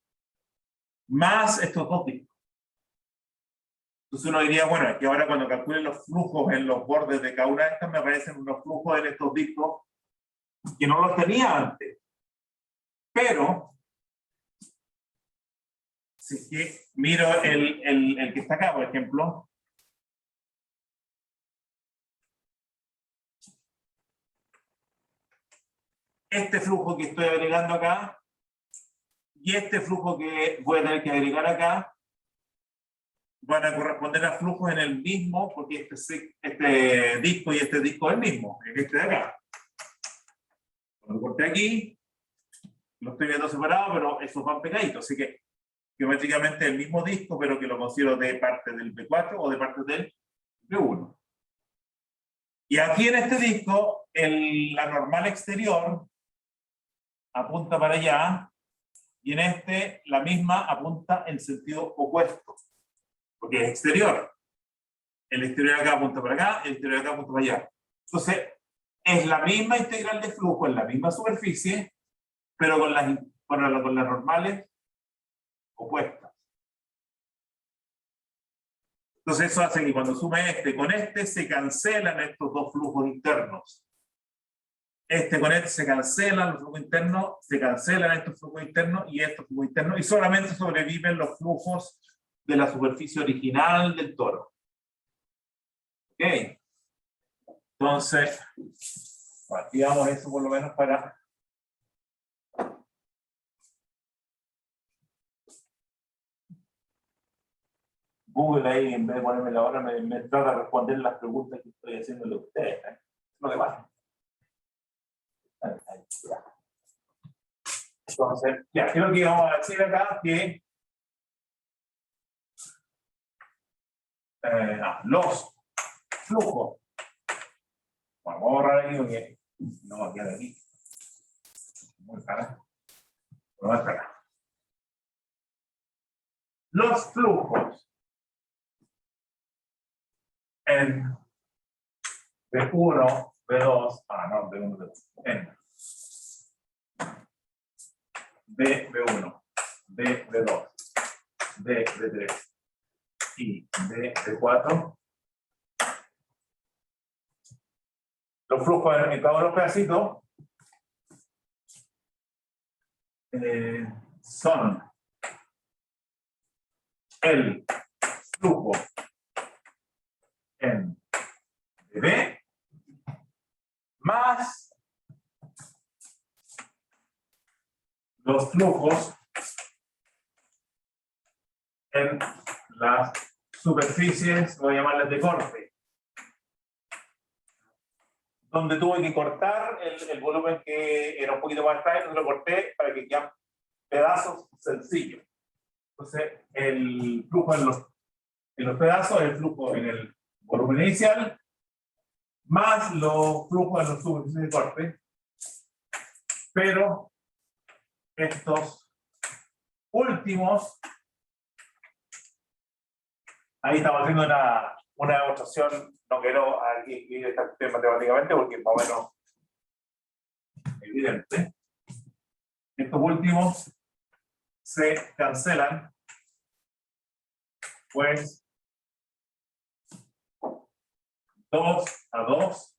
A: más estos 2 discos. Entonces uno diría, bueno, es que ahora cuando calculen los flujos en los bordes de cada una de estas, me aparecen unos flujos en estos discos que no los tenía antes. Pero, si es que miro el que está acá, por ejemplo, este flujo que estoy agregando acá y este flujo que voy a tener que agregar acá van a corresponder a flujos en el mismo, porque este disco y este disco es el mismo, es este de acá. Cuando corté aquí, lo estoy viendo separado, pero esos van pegaditos, así que geométricamente el mismo disco, pero que lo considero de parte del B4 o de parte del B1. Y aquí en este disco, la normal exterior apunta para allá, y en este la misma apunta en sentido opuesto, porque es exterior. El exterior acá apunta para acá, el exterior acá apunta para allá. Entonces, es la misma integral de flujo en la misma superficie, pero con las normales opuestas. Entonces eso hace que cuando sume este con este se cancelan estos dos flujos internos. Este con este se cancelan los flujos internos, se cancelan estos flujos internos y estos flujos internos, y solamente sobreviven los flujos de la superficie original del toro. ¿Ok? Entonces, activamos eso por lo menos para... Google ahí, en vez de ponerme la hora, me trata de responder las preguntas que estoy haciéndole a ustedes. ¿Eh? Es lo que pasa. Entonces, ya, creo que vamos a decir acá que los flujos. Bueno, vamos a borrar aquí porque no va a quedar aquí. Muy cara. No va a estar. Los flujos en B1, B2, no, B1, B2, en B1, B2, B3 y B4. Los flujos en cada uno de los pedacitos son el flujo en B más los flujos en las superficies, voy a llamarles de corte, donde tuve que cortar el volumen que era un poquito más extraño, lo corté para que quedan pedazos sencillos. Entonces, el flujo en los pedazos es el flujo en el volumen inicial, más los flujos en los superficies de corte, pero estos últimos, ahí estamos haciendo una demostración, no quiero aquí escribir esta cuestión matemáticamente porque es más o menos evidente. Estos últimos se cancelan, pues 2 a 2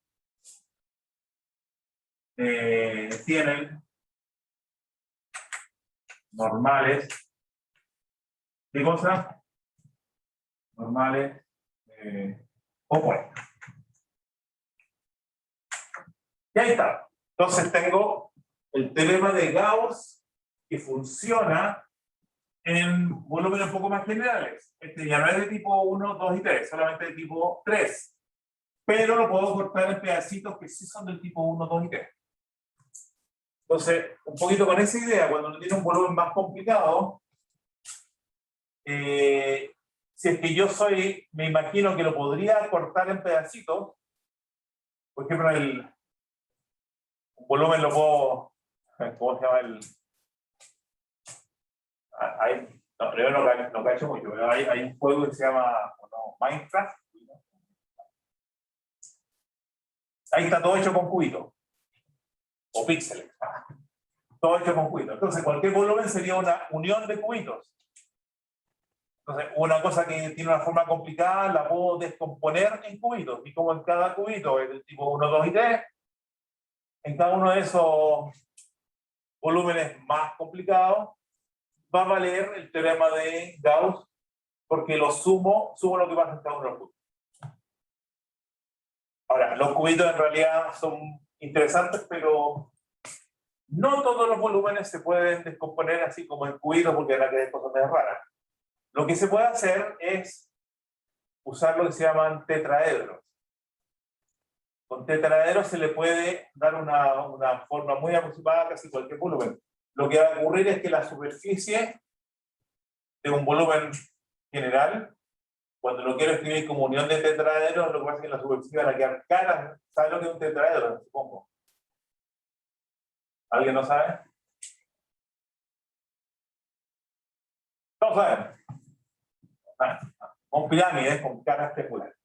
A: tienen normales. ¿Qué cosa? Normales opuestas. Y ahí está. Entonces tengo el teorema de Gauss que funciona en volúmenes un poco más generales. Este ya no es de tipo 1, 2 y 3, solamente de tipo 3. Pero lo puedo cortar en pedacitos que sí son del tipo 1, 2 y 3. Entonces, un poquito con esa idea, cuando uno tiene un volumen más complicado, si es que yo me imagino que lo podría cortar en pedacitos, por ejemplo, un volumen lo puedo, ¿cómo se llama? No, primero no cacho mucho, pero hay un juego que se llama Minecraft. Ahí está todo hecho con cubitos. O píxeles. Todo hecho con cubitos. Entonces, cualquier volumen sería una unión de cubitos. Entonces, una cosa que tiene una forma complicada la puedo descomponer en cubitos. Y como en cada cubito es del tipo 1, 2 y 3, en cada uno de esos volúmenes más complicados va a valer el teorema de Gauss, porque sumo lo que pasa en cada uno de los cubitos. Ahora, los cubitos en realidad son interesantes, pero No todos los volúmenes se pueden descomponer así como en cubitos porque van a quedar cosas más raras. Lo que se puede hacer es usar lo que se llaman tetraedros. Con tetraedros se le puede dar una forma muy aproximada a casi cualquier volumen. Lo que va a ocurrir es que la superficie de un volumen general, cuando lo quiero escribir como unión de tetraedros, lo que pasa es que en la superficie van a quedar caras. ¿Sabes lo que es un tetraedro? Supongo. ¿Alguien no sabe? No saben. Con pirámides, con caras triangulares.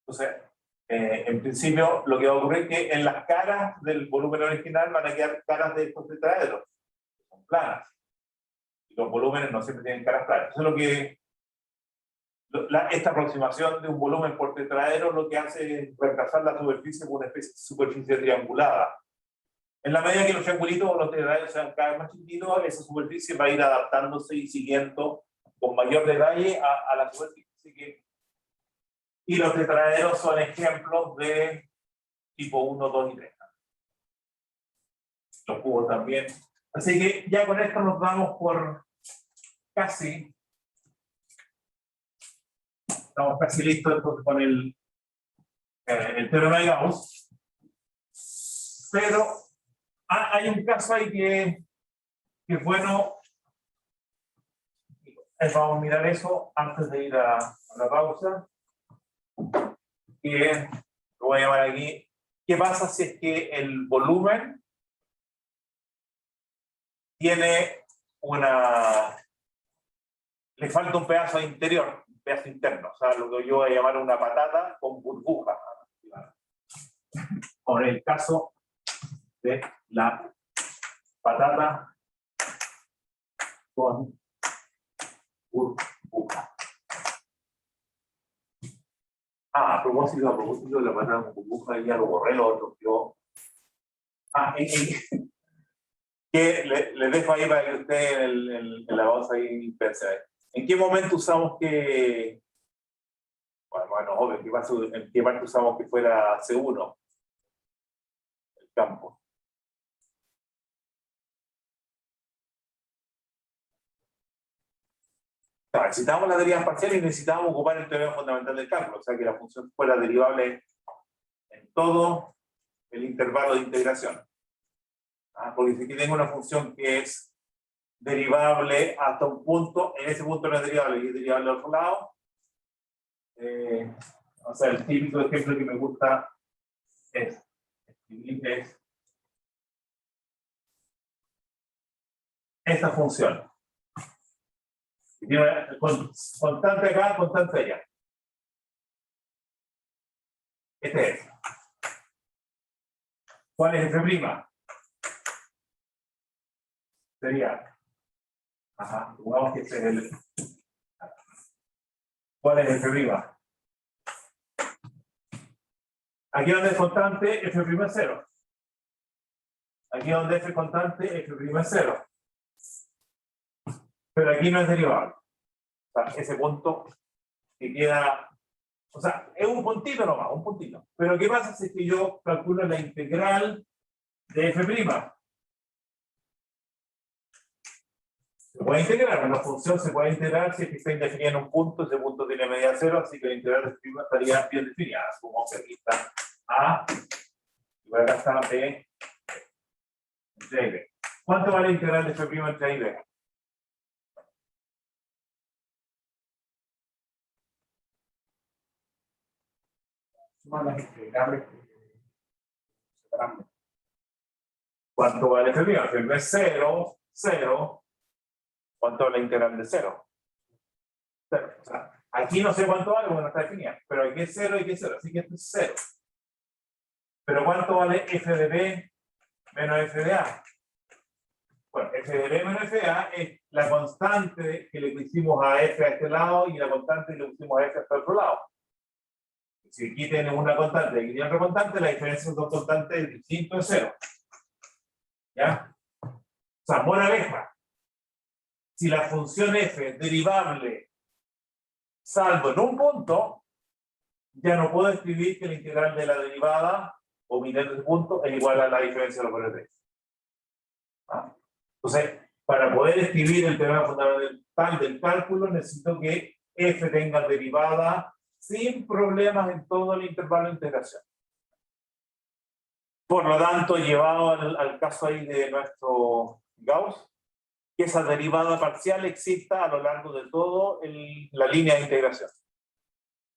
A: Entonces, en principio, lo que va a ocurrir es que en las caras del volumen original van a quedar caras de estos tetraedros, que son planas. Y los volúmenes no siempre tienen caras planas. Eso es lo que esta aproximación de un volumen por tetraedro lo que hace es reemplazar la superficie por una especie de superficie triangulada. En la medida que los triangulitos o los tetraedros sean cada vez más chiquitos, esa superficie va a ir adaptándose y siguiendo con mayor detalle a la superficie. Y los tetraedros son ejemplos de tipo 1, 2 y 3. Los cubos también. Así que ya con esto nos vamos por casi. Estamos casi listos entonces con el teorema de Gauss. Pero hay un caso ahí que es bueno. Vamos a mirar eso antes de ir a la pausa. Que lo voy a llamar aquí. ¿Qué pasa si es que el volumen tiene le falta un pedazo interior, un pedazo interno? O sea, lo que yo voy a llamar una patata con burbuja. Por el caso de la patata con burbuja. A propósito de la patata con burbuja, ya lo borré, lo otro yo. Que le dejo ahí para que usted en la pausa ahí pense. ¿En qué momento usamos que... Bueno, obvio, ¿en qué parte usamos que fuera C1? El campo. Necesitábamos las derivas parciales y necesitábamos ocupar el teorema fundamental del cálculo, o sea que la función fuera derivable en todo el intervalo de integración. Porque si aquí tengo una función que es derivable hasta un punto, en ese punto no es derivable y es derivable al otro lado. O sea, el típico ejemplo que me gusta es escribir esta función. Tiene una constante acá, constante allá. Este es. ¿Cuál es F'? Sería. Supongamos que este es el. ¿Cuál es F'? Aquí donde es constante, F' es 0. Aquí donde F es constante, F' es 0. Pero aquí no es derivable. O sea, ese punto que queda. O sea, es un puntito nomás, un puntito. Pero ¿qué pasa si es que yo calculo la integral de F'? Se puede integrar, la función se puede integrar si es que está indefinida en un punto, ese punto tiene medida 0, así que la integral de F' estaría bien definida. Supongo que aquí está A, y acá está B entre A y B. ¿Cuánto vale la integral de F' entre A y B?
D: Suman las integrables.
A: ¿Cuánto vale F'? F' es 0, 0. ¿Cuánto es la integral de 0? 0. O sea, aquí no sé cuánto vale porque no está definida, pero aquí es 0 y aquí es 0, así que esto es 0. Pero ¿cuánto vale f de b menos f de a? Bueno, f de b menos f de a es la constante que le pusimos a f a este lado y la constante que le pusimos a f a este otro lado. Si aquí tenemos una constante y aquí tiene otra constante, la diferencia entre dos constantes es distinto de 0. ¿Ya? O sea, moraleja. Si la función f es derivable salvo en un punto, ya no puedo escribir que la integral de la derivada, omitiendo ese punto, es igual a la diferencia de los valores de x. ¿Ah? Entonces, para poder escribir el teorema fundamental del cálculo, necesito que f tenga derivada sin problemas en todo el intervalo de integración. Por lo tanto, llevado al caso ahí de nuestro Gauss, que esa derivada parcial exista a lo largo de toda la línea de integración.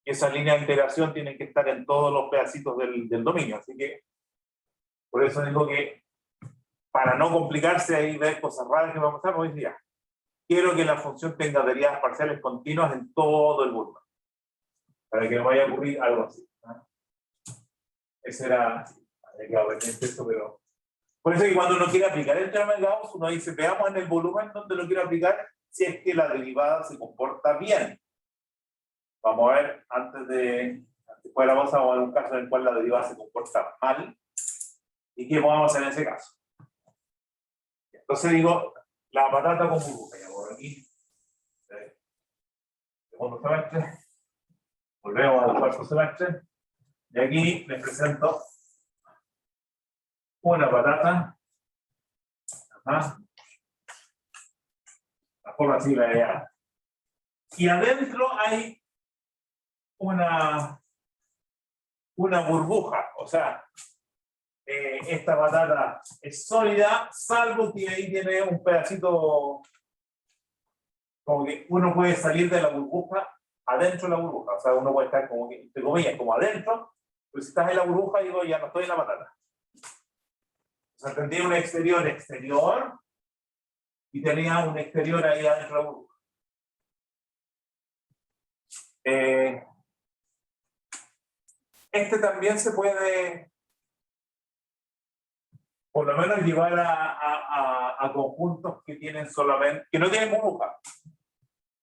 A: Y esa línea de integración tiene que estar en todos los pedacitos del dominio. Así que, por eso digo que, para no complicarse ahí ver cosas raras que vamos a hacer hoy día, quiero que la función tenga derivadas parciales continuas en todo el Burman, para que no vaya a ocurrir algo así. Ese era, había quedado pendiente esto, pero... Por eso que cuando uno quiere aplicar el teorema de Gauss, uno dice, veamos en el volumen donde lo quiero aplicar, si es que la derivada se comporta bien. Vamos a ver, antes de la cosa, vamos a ver un caso en el cual la derivada se comporta mal, y qué podemos hacer en ese caso. Entonces digo, la patata con burbuja, ya por aquí. Segundo semestre. Volvemos al cuarto semestre. Y aquí les presento una patata. Ajá. La forma así la idea. Y adentro hay una burbuja. O sea, esta patata es sólida, salvo que ahí tiene un pedacito, como que uno puede salir de la burbuja adentro de la burbuja. O sea, uno puede estar como que, entre comillas, como adentro, pero si estás en la burbuja, digo, ya no estoy en la patata. O sea, tendría un exterior y tenía un exterior ahí adentro de la burbuja. Este también se puede, por lo menos, llevar a conjuntos que tienen solamente, que no tienen burbuja.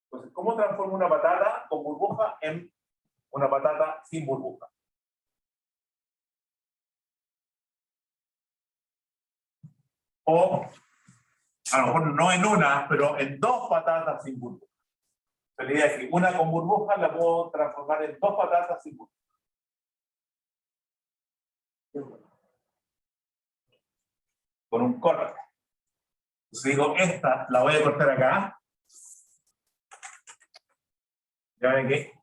A: Entonces, ¿cómo transformo una patata con burbuja en una patata sin burbuja? O, a lo mejor no en una, pero en dos patatas sin burbuja. La idea es que una con burbuja la puedo transformar en dos patatas sin burbuja. Con un corte. Entonces digo, esta la voy a cortar acá. Ya ven que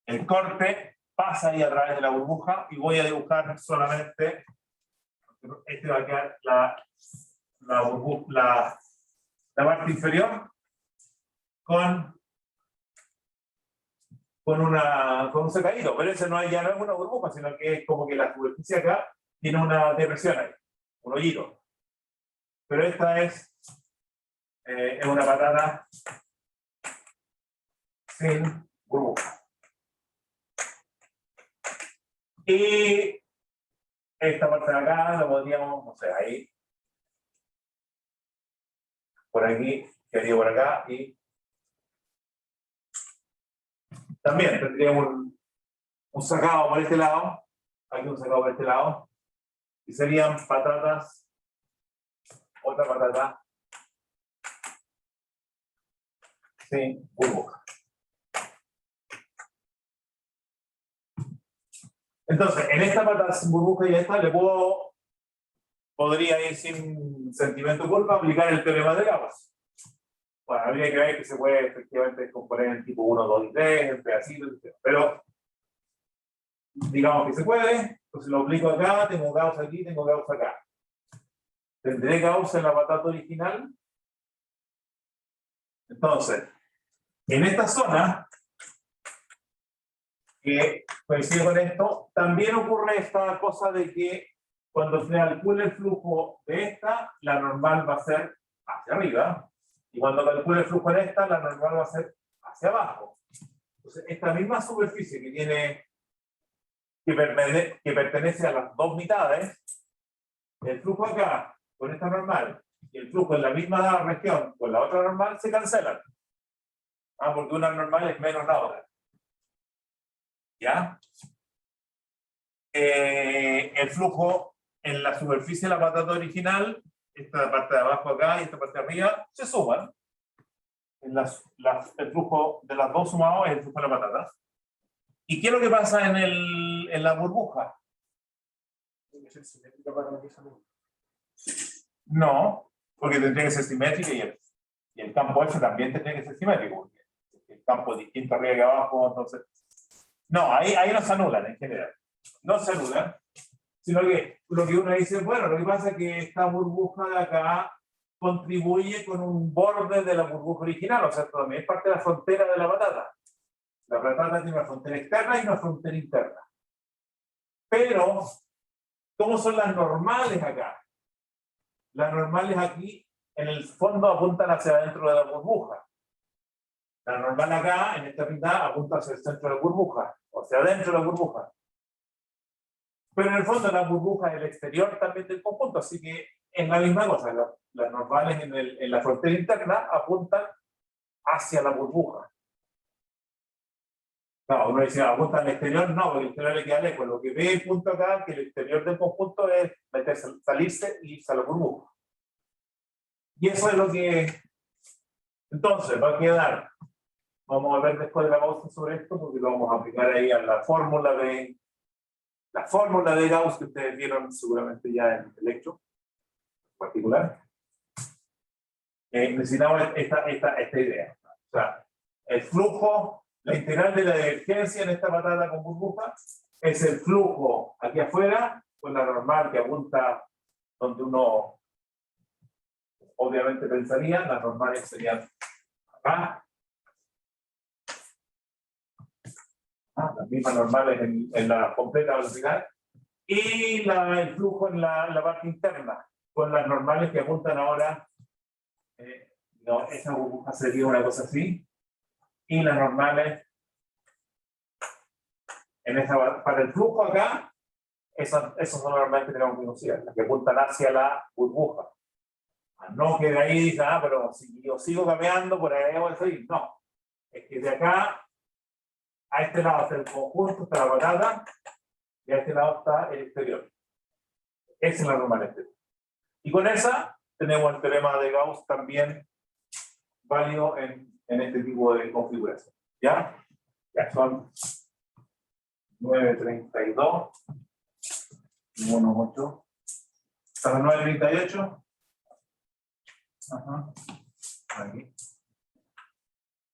A: el corte pasa ahí a través de la burbuja y voy a dibujar solamente, este va a quedar la parte inferior con un secadito, pero ese ya no es una burbuja, sino que es como que la superficie acá tiene una depresión ahí, un hoyito. Pero esta es una patata sin burbuja. Y esta parte de acá lo podríamos, no sé, ahí, por aquí, quedaría por acá, y también tendríamos un sacado por este lado, aquí un sacado por este lado, y serían patatas, otra patata sin burbuja. Entonces, en esta patata sin burbuja y esta le podría ir sin sentimiento de culpa aplicar el teorema de Gauss. Bueno, habría que ver que se puede efectivamente descomponer en tipo 1, 2 y 3, en pedacitos, pero digamos que se puede. Entonces lo aplico acá, tengo Gauss aquí, tengo Gauss acá. ¿Tendré Gauss en la patata original? Entonces, en esta zona, que coincide con esto, también ocurre esta cosa de que cuando se calcule el flujo de esta, la normal va a ser hacia arriba, y cuando calcule el flujo en esta, la normal va a ser hacia abajo. Entonces, esta misma superficie que pertenece a las dos mitades, el flujo acá con esta normal y el flujo en la misma región con la otra normal se cancelan. Porque una normal es menos la otra. ¿Ya? El flujo en la superficie de la patata original, esta parte de abajo acá y esta parte de arriba, se suman. El flujo de las dos sumados es el flujo de la patata. ¿Y qué es lo que pasa en la burbuja? No, porque tendría que ser simétrico y el campo F también tendría que ser simétrico, porque el campo es distinto arriba y abajo, entonces... No, ahí no se anulan en general. No se anulan, sino que lo que uno dice, bueno, lo que pasa es que esta burbuja de acá contribuye con un borde de la burbuja original, o sea, también es parte de la frontera de la patata. La patata tiene una frontera externa y una frontera interna. Pero, ¿cómo son las normales acá? Las normales aquí, en el fondo, apuntan hacia adentro de la burbuja. La normal acá, en esta mitad, apunta hacia el centro de la burbuja, o hacia adentro de la burbuja. Pero en el fondo la burbuja es el exterior también del conjunto, así que es la misma cosa. Las normales en la frontera interna apuntan hacia la burbuja. No, uno dice, apunta al exterior, no, porque el exterior le queda lejos. Lo que ve el punto acá, que el exterior del conjunto es meterse, salirse y irse a la burbuja. Y eso es lo que... Entonces, va a quedar... Vamos a ver después de la pausa sobre esto, porque lo vamos a aplicar ahí a la fórmula de Gauss que ustedes vieron seguramente ya en el electro particular. Necesitamos esta idea. O sea, el flujo, la integral de la divergencia en esta patata con burbuja es el flujo aquí afuera, con la normal que apunta donde uno obviamente pensaría, las normales serían acá. Las mismas normales en la completa velocidad, y el flujo en la parte interna, con las normales que apuntan ahora, no, esa burbuja sería una cosa así, y las normales, para el flujo acá, esas son normalmente que tenemos que considerar, las que apuntan hacia la burbuja. No que de ahí dice, pero si yo sigo cambiando, por ahí voy a salir. No, es que de acá a este lado está el conjunto, está la patata, y a este lado está el exterior. Esa es la normal exterior. Y con esa tenemos el teorema de Gauss también válido en este tipo de configuración. ¿Ya? Ya son 9:32, 1:08, hasta las 9:38. Ajá. Aquí.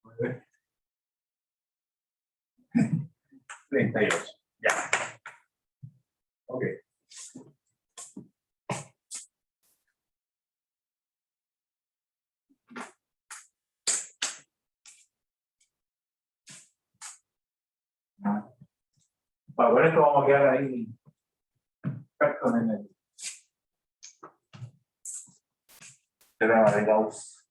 A: 9:38. Ya. Ok. Por esto vamos a quedar ahí expertos en el teorema de Gauss.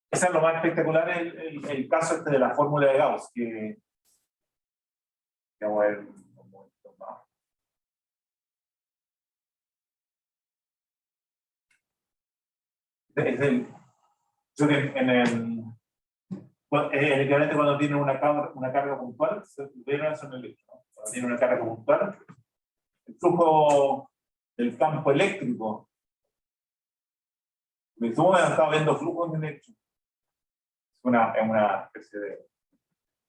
A: Ese es lo más espectacular, el caso este de la fórmula de Gauss, que vamos a ver un momento más. El equivalente cuando tiene una carga puntual, ¿vieron eso en el electro? Cuando tiene una carga puntual, el flujo del campo eléctrico, estamos viendo flujos de electro, es una especie de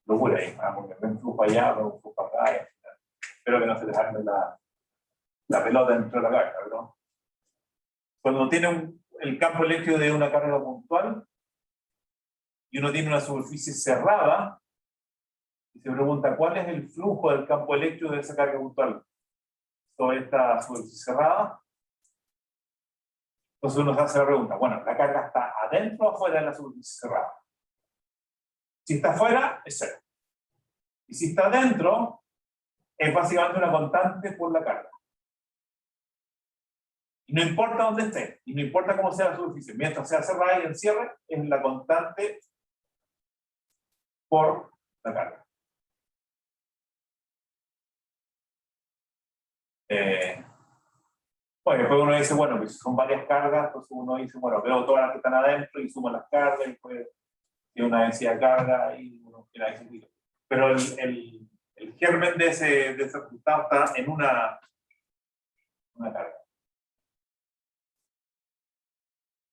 A: locura ahí, porque ven un flujo allá, ven un flujo acá, espero que no se les arme la pelota dentro de la carga, ¿no? Cuando tiene el campo eléctrico de una carga puntual y uno tiene una superficie cerrada y se pregunta cuál es el flujo del campo eléctrico de esa carga puntual sobre esta superficie cerrada, entonces uno se hace la pregunta, bueno, ¿la carga está adentro o afuera de la superficie cerrada? Si está afuera, es cero. Y si está adentro, es básicamente una constante por la carga. Y no importa dónde esté, y no importa cómo sea la superficie, mientras sea cerrada y en cierre, es la constante por la carga. Bueno, después uno dice, bueno, pues son varias cargas, entonces uno dice, bueno, veo todas las que están adentro y sumo las cargas, y después tiene una densidad de carga y uno tiene ese sentido. Pero el germen de ese resultado está en una carga.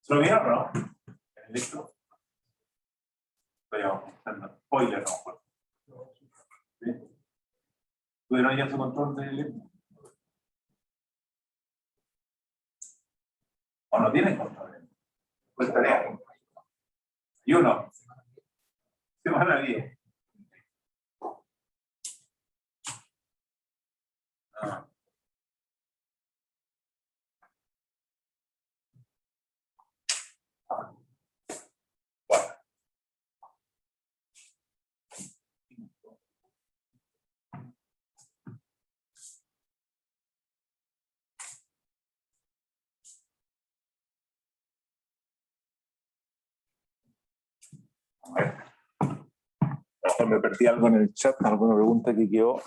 A: ¿Se lo vieron o no? ¿En el electro? Pero, spoiler, no. ¿Sí? ¿Tuvieron ya su control del electro? Me perdí algo en el chat, alguna pregunta que quedó.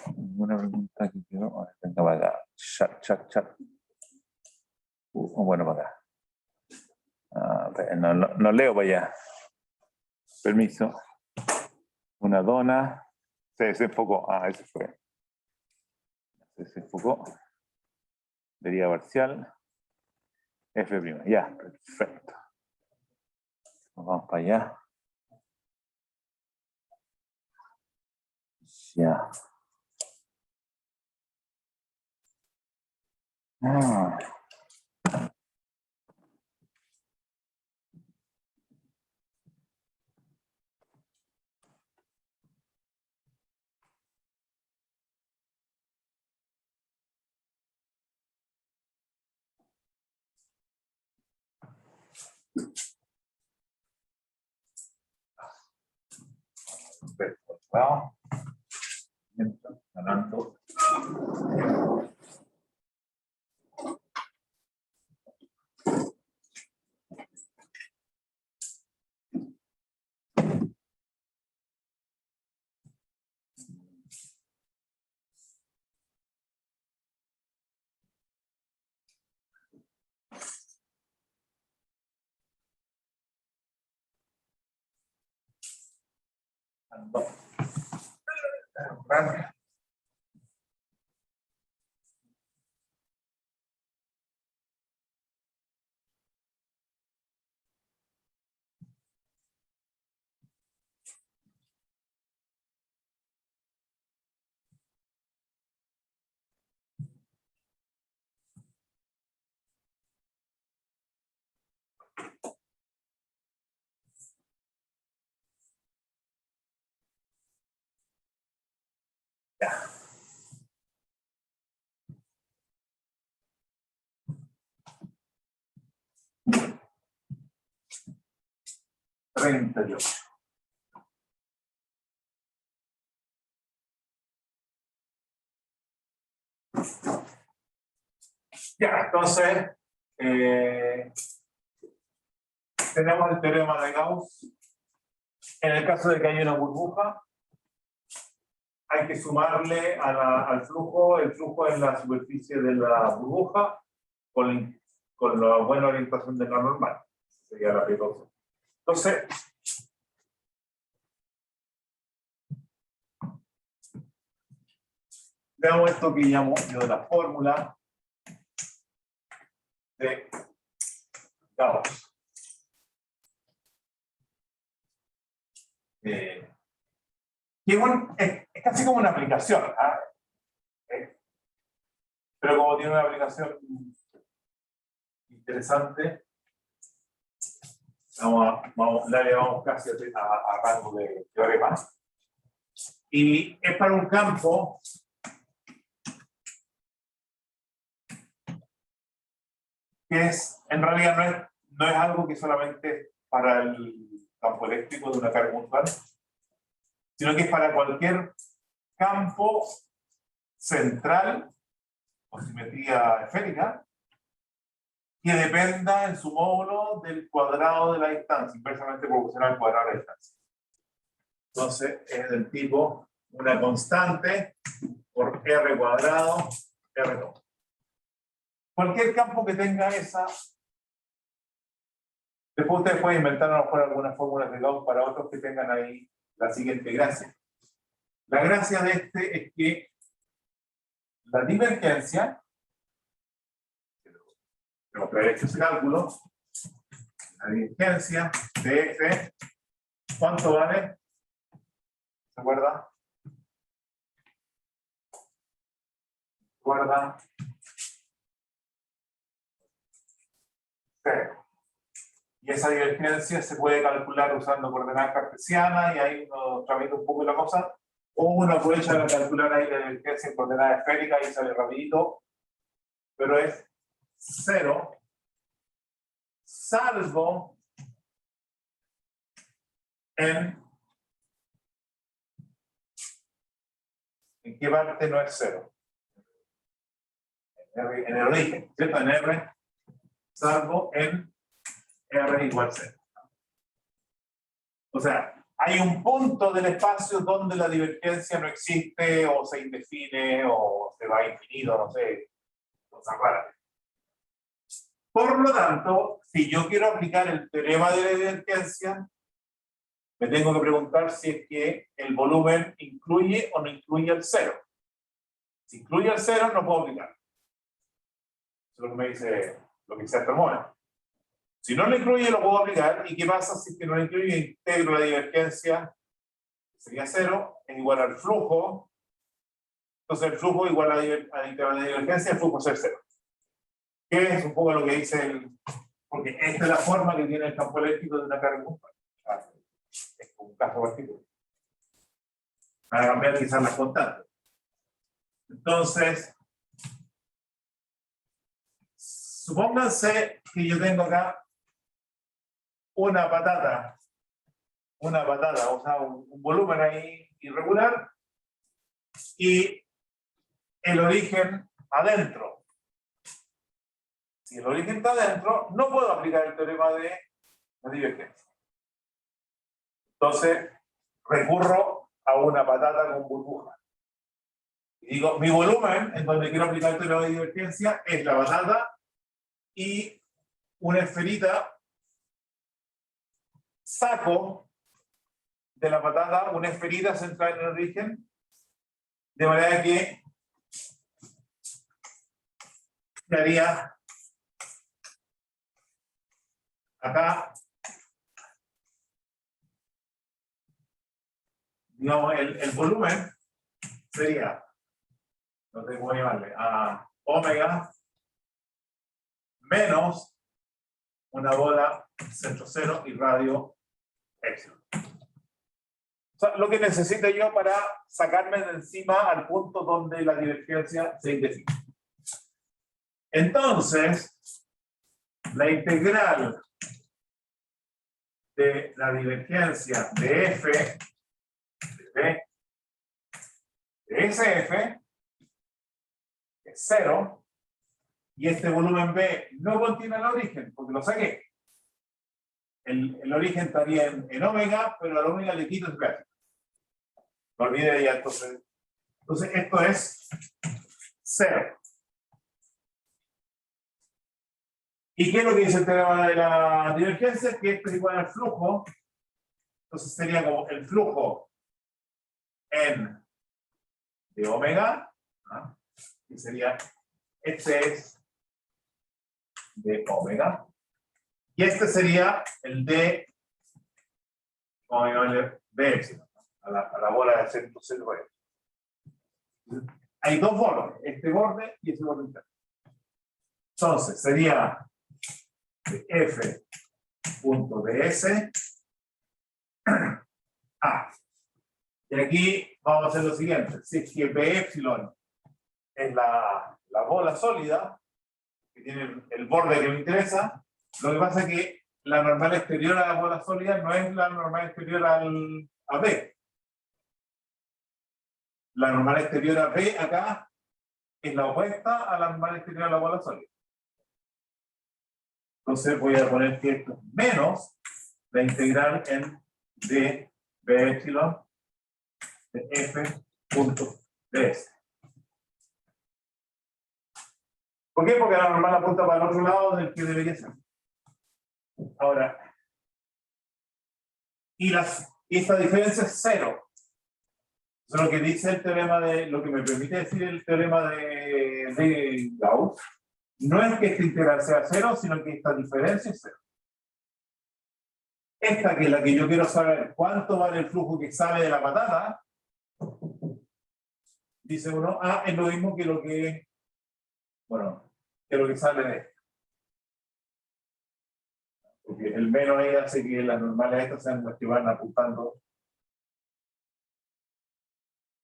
A: ¿Alguna pregunta que quedó? A ver, venga para acá. Chat. Bueno, para acá. No leo para allá. Permiso. Una dona. Se desenfocó. Ese fue. Se desenfocó. Deriva parcial. F'. Ya, perfecto. Vamos para allá. Ya. Perfecto. Vamos. Ganando. Ya. Ya, entonces tenemos el teorema de Gauss. En el caso de que haya una burbuja, hay que sumarle al flujo, el flujo en la superficie de la burbuja con la buena orientación de la normal. Sería la P2. Entonces, veamos esto que llamo yo de la fórmula de Gauss. Es casi como una aplicación, pero como tiene una aplicación interesante, la llevamos casi a rango de teorema. Y es para un campo que en realidad no es algo que solamente para el campo eléctrico de una carga puntual, sino que es para cualquier campo central con simetría esférica que dependa en su módulo del cuadrado de la distancia, inversamente proporcional al cuadrado de la distancia. Entonces es del tipo una constante por R cuadrado, R2. Cualquier campo que tenga esa. Después ustedes pueden inventar a lo mejor algunas fórmulas de Gauss para otros que tengan ahí la siguiente gracia. La gracia de este es que la divergencia, tengo que haber hecho ese cálculo, la divergencia de F, ¿cuánto vale? ¿Se acuerda? ¿Se acuerda? 0. Y esa divergencia se puede calcular usando coordenadas cartesianas y ahí uno tramita un poco la cosa. O uno aprovecha para calcular ahí la divergencia en coordenadas esféricas y sale rapidito. Pero es 0, salvo ¿en qué parte no es 0? En el origen, ¿cierto? En R, salvo en R igual 0. O sea, hay un punto del espacio donde la divergencia no existe, o se indefine, o se va a infinito, no sé, cosas raras. Por lo tanto, si yo quiero aplicar el teorema de la divergencia, me tengo que preguntar si es que el volumen incluye o no incluye el cero. Si incluye el cero, no puedo aplicar. Eso es lo que me dice, lo que dice hasta el momento. Si no lo incluye, lo puedo aplicar. ¿Y qué pasa si es que no lo incluye? Integro la divergencia, sería cero, es igual al flujo. Entonces el flujo igual a integrar la divergencia, el flujo es cero. Que es un poco lo que dice el... Porque esta es la forma que tiene el campo eléctrico de una carga compacta. Es un caso particular. Para cambiar quizás las constantes. Entonces, supónganse que yo tengo acá una patata, o sea, un volumen ahí irregular, y el origen adentro. Si el origen está adentro, no puedo aplicar el teorema de la divergencia. Entonces, recurro a una patata con burbuja. Y digo, mi volumen, en donde quiero aplicar el teorema de divergencia, es la patata y una esferita. Saco de la patata una esferita central en el origen, de manera que quedaría acá, digamos, el volumen sería, no sé cómo llamarle, a omega menos una bola centro cero y radio epsilon. O sea, lo que necesito yo para sacarme de encima al punto donde la divergencia se indefine. Entonces, la integral de la divergencia de f de SF es 0, y este volumen B no contiene el origen, porque lo saqué. El origen estaría en omega, pero al omega le quito el gráfico. No olvide ya, entonces esto es 0. ¿Y qué es lo que dice el teorema de la divergencia? Que esto es igual al flujo. Entonces sería como el flujo en de omega, ¿no? Y sería, este es de omega, y este sería el de, vamos a llamarle de epsilon, a la bola de centro cero. Hay dos bordes, este borde y ese borde interno. Entonces sería de f punto ds a. Y aquí vamos a hacer lo siguiente: si es que b epsilon es la bola sólida, que tiene el borde que me interesa, lo que pasa es que la normal exterior a la bola sólida no es la normal exterior a B. La normal exterior a B acá es la opuesta a la normal exterior a la bola sólida. Entonces voy a poner que esto es menos la integral en d b epsilon de f punto ds. ¿Por qué? Porque la normal apunta para el otro lado del que debería ser. Ahora, y esta diferencia es 0. Eso es lo que dice el teorema de, lo que me permite decir el teorema de Gauss. No es que esta integral sea 0, sino que esta diferencia es 0. Esta, que es la que yo quiero saber cuánto vale el flujo que sale de la patata, dice uno, es lo mismo que lo que, bueno, que lo que sale de esto. Porque el menos ahí hace que las normales estas sean las que van apuntando.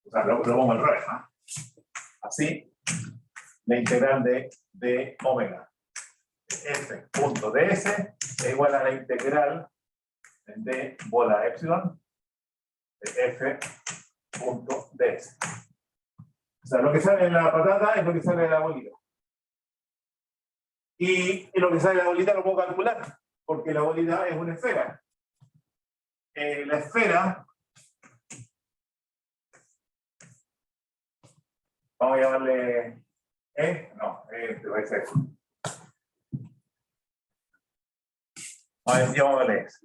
A: O sea, lo pongo al revés, ¿no? Así, la integral de omega f punto ds es igual a la integral de bola epsilon de f punto ds. O sea, lo que sale de la patata es lo que sale de la bolita. Y lo que sale de la bolita lo puedo calcular, porque la bolita es una esfera. la esfera, vamos a llamarle no, debe ser. A ver, llamémosle X.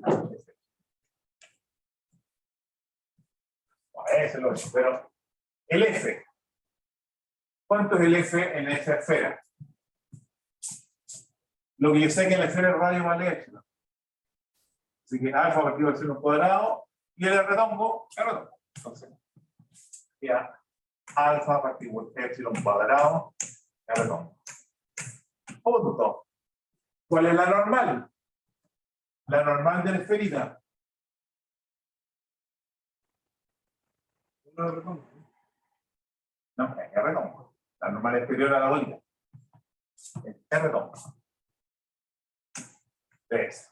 A: Ese es lo mismo, pero el F. ¿Cuánto es el F en esa esfera? Lo que yo sé que en la esfera el radio vale epsilon. Así que alfa partido de epsilon cuadrado y el redondo, es redondo. Entonces, ya alfa partido de epsilon cuadrado, es redondo. Punto. ¿Cuál es la normal? La normal de la esferita. No, es redondo. La normal exterior a la bolita. Es redondo. Es.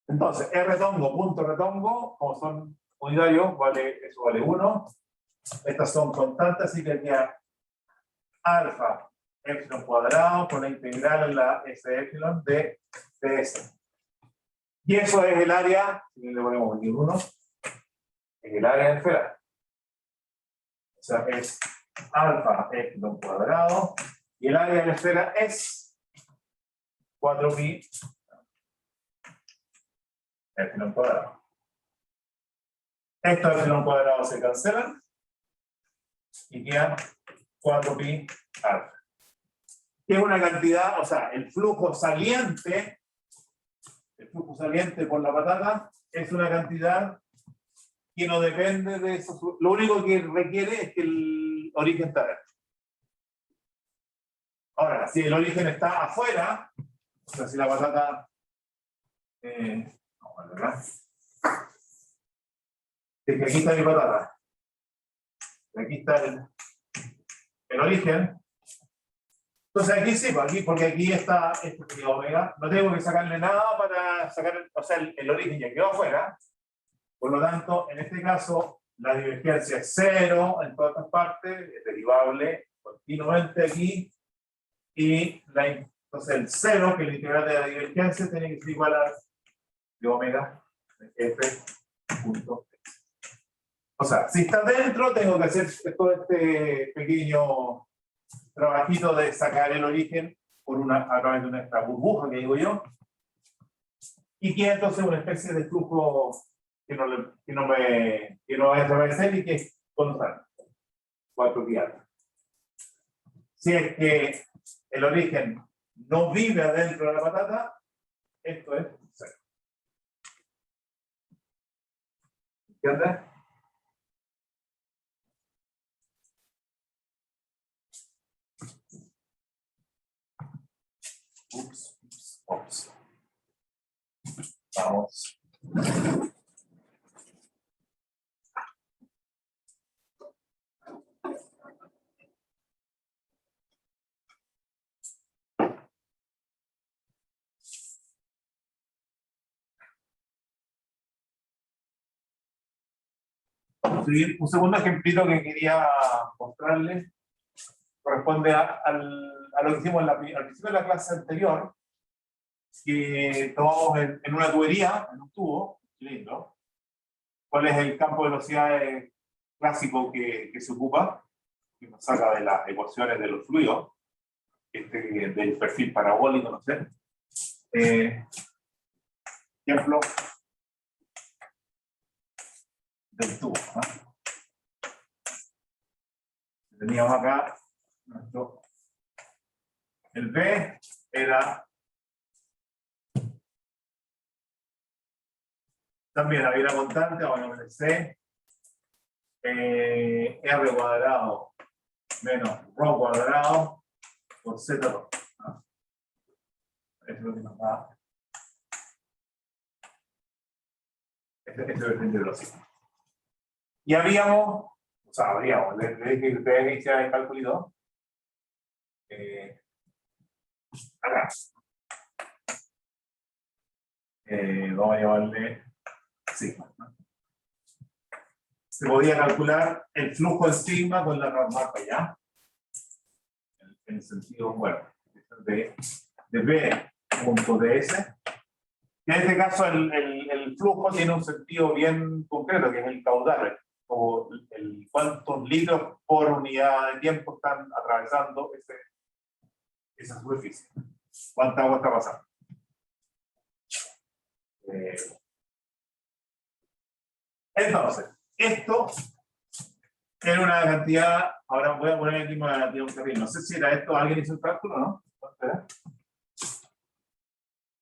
A: Entonces, R tongo, punto retongo, como son unitarios, vale, eso vale 1. Estas son constantes, así que queda alfa epsilon cuadrado con la integral en la S epsilon de S. Y eso es el área, si le ponemos aquí 1, es el área de la esfera. O sea, es alfa epsilon cuadrado, y el área de la esfera es 4pi epsilon cuadrado. Estos epsilon cuadrados se cancelan y quedan 4pi alfa. Que es una cantidad, o sea, el flujo saliente por la patata es una cantidad que no depende de eso. Lo único que requiere es que el origen está dentro. Ahora, si el origen está afuera, o sea, si la patata ¿verdad? Es que aquí está mi patata. Aquí está el origen. Entonces aquí sí, porque aquí está esto sería omega. No tengo que sacarle nada para sacar, o sea, el origen ya quedó afuera. Por lo tanto, en este caso, la divergencia es 0 en todas estas partes, es derivable continuamente aquí. Y entonces el 0, que es la integral de la divergencia, tiene que ser igual a de omega f punto x. O sea, si está dentro, tengo que hacer todo este pequeño trabajito de sacar el origen a través de esta burbuja que digo yo, y que entonces una especie de flujo que no va a desaparecer y que es constante, 4pi alfa. Si es que el origen no vive adentro de la patata, esto es 0. ¿Entiendes? Ups. Vamos. Un segundo ejemplito que quería mostrarles corresponde a lo que hicimos al principio de la clase anterior, que tomamos en una tubería, en un tubo, cilindro, cuál es el campo de velocidades clásico que se ocupa, que nos saca de las ecuaciones de los fluidos, del perfil parabólico, no sé. Ejemplo del tubo, ¿no? Teníamos acá el B era también había una constante, vamos a poner C, R cuadrado menos ρ cuadrado por Z2. ¿No? Eso es lo que nos da. Este es el de velocidad. Y le dije que ustedes hicieran el cálculo acá. Vamos a llamarle sigma, ¿no? Se podía calcular el flujo en sigma con la normal para allá. En el sentido, bueno, de B punto ds, que En este caso, el flujo tiene un sentido bien concreto, que es el caudal, como cuántos litros por unidad de tiempo están atravesando esa superficie. ¿Cuánta agua está pasando? Entonces, esto era una cantidad, ahora voy a poner aquí una cantidad de un carril. No sé si era esto, ¿alguien hizo el cálculo o no? ¿Cuánto era?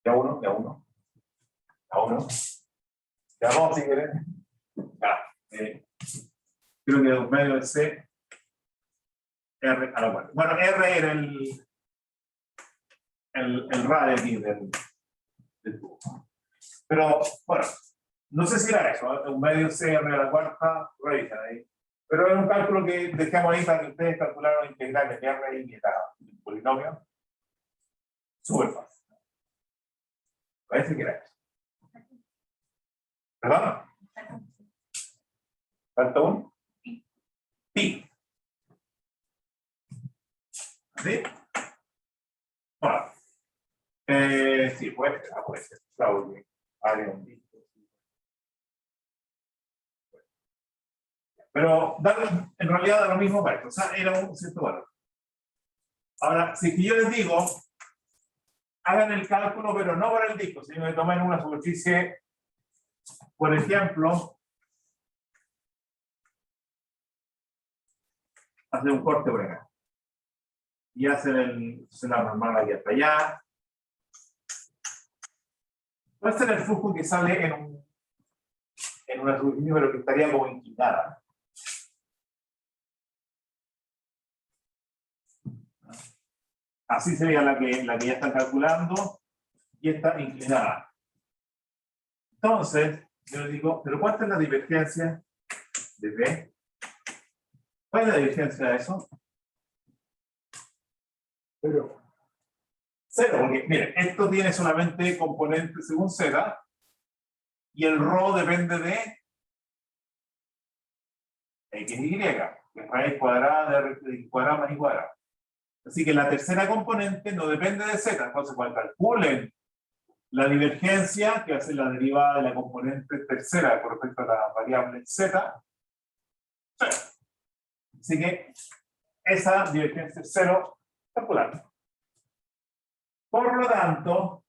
A: Ya uno. Ya dos, si quieren. Creo que un medio de C, R a la cuarta. Bueno, R era el radio aquí del tubo. Pero, bueno, no sé si era eso, un medio C, R a la cuarta, revisan ahí. Pero es un cálculo que dejamos ahí para que ustedes calcularan la integral de R y el polinomio. Súper fácil. Parece que era eso. ¿Perdón? ¿Falta un? Pi. ¿Sí? Bueno. Sí, puede ser. Claro, que haga un disco. Pero en realidad da lo mismo para esto. O sea, era un cierto valor. Ahora, si yo les digo, hagan el cálculo, pero no para el disco, sino que tomen una superficie, por ejemplo, hacen un corte por acá. Y hacen la normal aquí hasta allá. Puede ser el flujo que sale en una superficie, pero que estaría como inclinada. Así sería la que ya están calculando y está inclinada. Entonces, yo les digo, ¿pero cuánta es la divergencia de B? ¿Cuál es la divergencia de eso? Cero, porque miren, esto tiene solamente componentes según Z y el ρ depende de X y Y, que es raíz cuadrada de X cuadrada más Y cuadrada. Así que la tercera componente no depende de Z, entonces cuando calculen la divergencia, que va a ser la derivada de la componente tercera con respecto a la variable Z, cero. Así que esa divergencia es cero, calculando. Por lo tanto,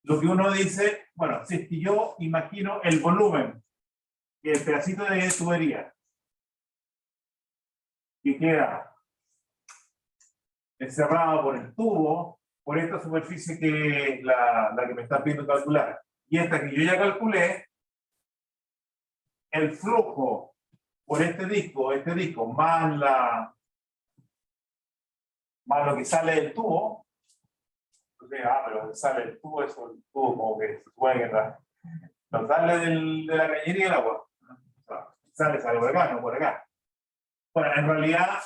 A: lo que uno dice, bueno, si es que yo imagino el volumen, que el pedacito de tubería, que queda encerrado por el tubo, por esta superficie que la que me están pidiendo calcular, y esta que yo ya calculé, el flujo por este disco, más lo que sale del tubo, entonces, pero lo que sale del tubo es el tubo como que se supone que no sale de la cañería del agua. O sea, sale por acá, no por acá. Bueno, en realidad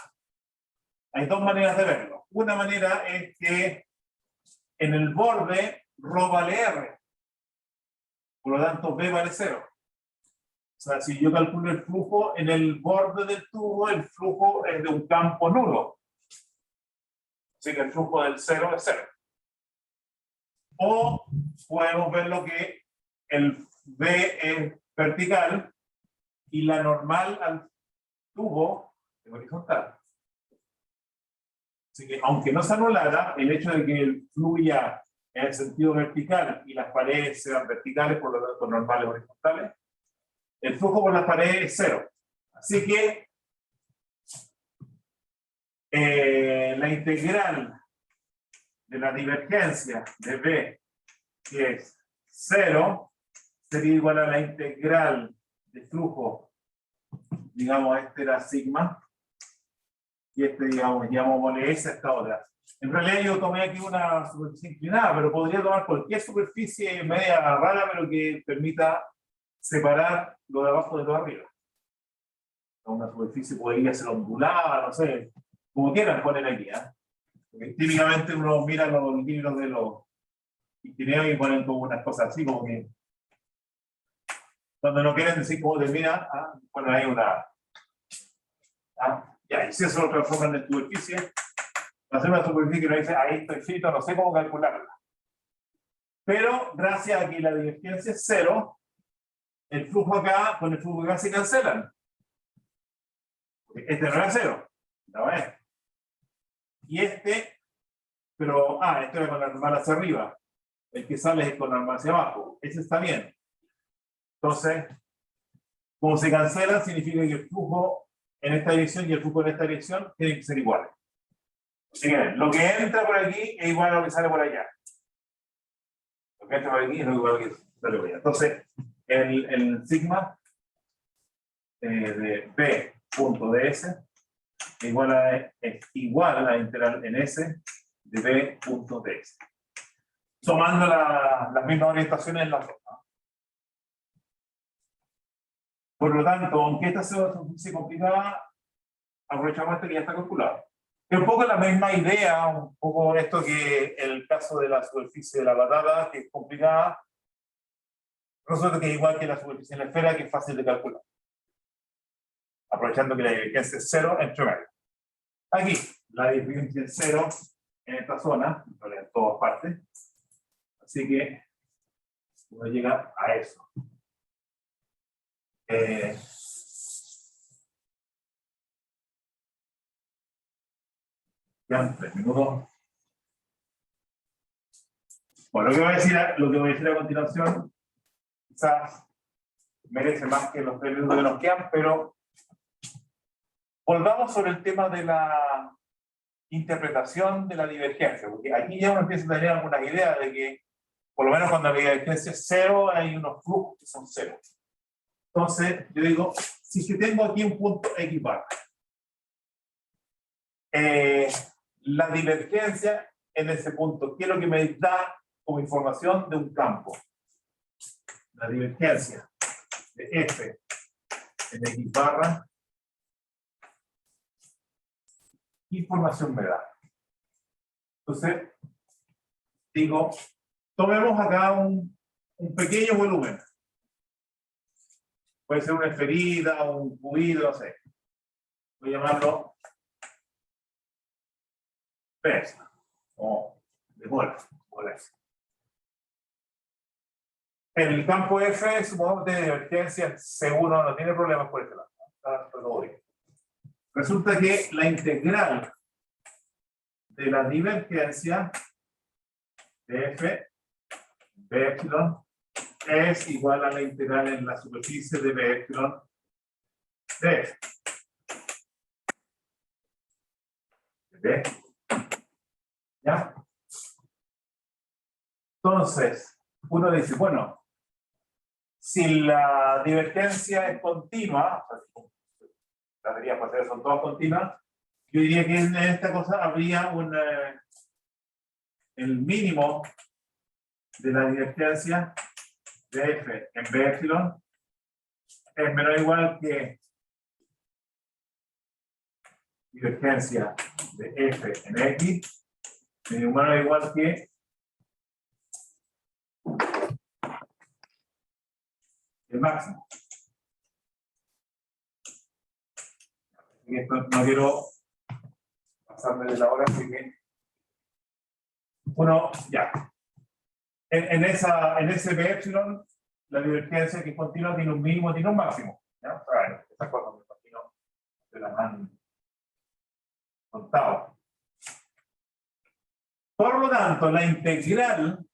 A: hay dos maneras de verlo. Una manera es que en el borde ρ vale R. Por lo tanto, B vale 0. O sea, si yo calculo el flujo en el borde del tubo, el flujo es de un campo nulo. Así que el flujo del 0 es 0. O podemos ver lo que el B es vertical y la normal al tubo es horizontal. Así que, aunque no se anulara, el hecho de que fluya en el sentido vertical y las paredes sean verticales, por lo tanto normales horizontales, el flujo por las paredes es 0. Así que la integral de la divergencia de B, que es 0, sería igual a la integral de flujo, digamos, este era sigma, y este, digamos, llamémosle S a esta otra. En realidad yo tomé aquí una superficie inclinada, pero podría tomar cualquier superficie media rara, pero que permita separar lo de abajo de lo de arriba. Una superficie podría ser ondulada, no sé, como quieran poner aquí. Porque típicamente uno mira los libros de los ingenieros y ponen como unas cosas así, como que cuando no quieren decir cómo termina, ponen ahí una. Ya, y si eso lo transforman en superficie, hacer una superficie que uno dice, ahí está escrito, no sé cómo calcularla. Pero gracias a que la divergencia es cero, el flujo acá con el flujo acá se cancelan. Este no era cero, no es. Y este, pero, este era con la normal hacia arriba. El que sale es con la normal hacia abajo. Ese está bien. Entonces, como se cancelan, significa que el flujo en esta dirección y el flujo en esta dirección tienen que ser iguales. Así que lo que entra por aquí es igual a lo que sale por allá. Lo que entra por aquí es igual a lo que sale por allá. Entonces, el sigma de B punto ds es igual a la integral en S de B punto ds. Tomando las mismas orientaciones en las dos. Por lo tanto, aunque esta sea una superficie complicada, aprovechamos esto que ya está calculado. Es un poco la misma idea, un poco esto que el caso de la superficie de la patata, que es complicada, resulta que es igual que la superficie de la esfera, que es fácil de calcular. Aprovechando que la divergencia es cero entre medio. Aquí, la divergencia es cero en esta zona, en todas partes. Así que uno llega a eso. Ya, 3 minutos. Bueno, lo que voy a decir a continuación, quizás merece más que los 3 minutos que nos quedan, pero volvamos sobre el tema de la interpretación de la divergencia, porque aquí ya uno empieza a tener algunas ideas de que, por lo menos cuando la divergencia es cero, hay unos flujos que son cero. Entonces, yo digo, si es que tengo aquí un punto X barra, la divergencia en ese punto, ¿qué es lo que me da como información de un campo? La divergencia de F en X barra, ¿qué información me da? Entonces, digo, tomemos acá un pequeño volumen. Puede ser una esferita, un cubido, no sé. Voy a llamarlo PES, o de bola. El campo F, supongamos que de divergencia, seguro no tiene problemas por este lado. Está todo bien. Resulta que la integral de la divergencia de F, B epsilon, es igual a la integral en la superficie de B epsilon de F. ¿De? ¿Ya? Entonces, uno dice, bueno, si la divergencia es continua, las teorías parciales son todas continuas, yo diría que en esta cosa habría el mínimo de la divergencia de F en B epsilon es menor o igual que divergencia de F en X, menor o igual que el máximo. Y esto no quiero pasarme de la hora, así que bueno, ya. En ese B epsilon, la divergencia que es continua tiene un mínimo, tiene un máximo. ¿Ya? Bueno, estas cosas me imagino se las han contado. Por lo tanto, la integral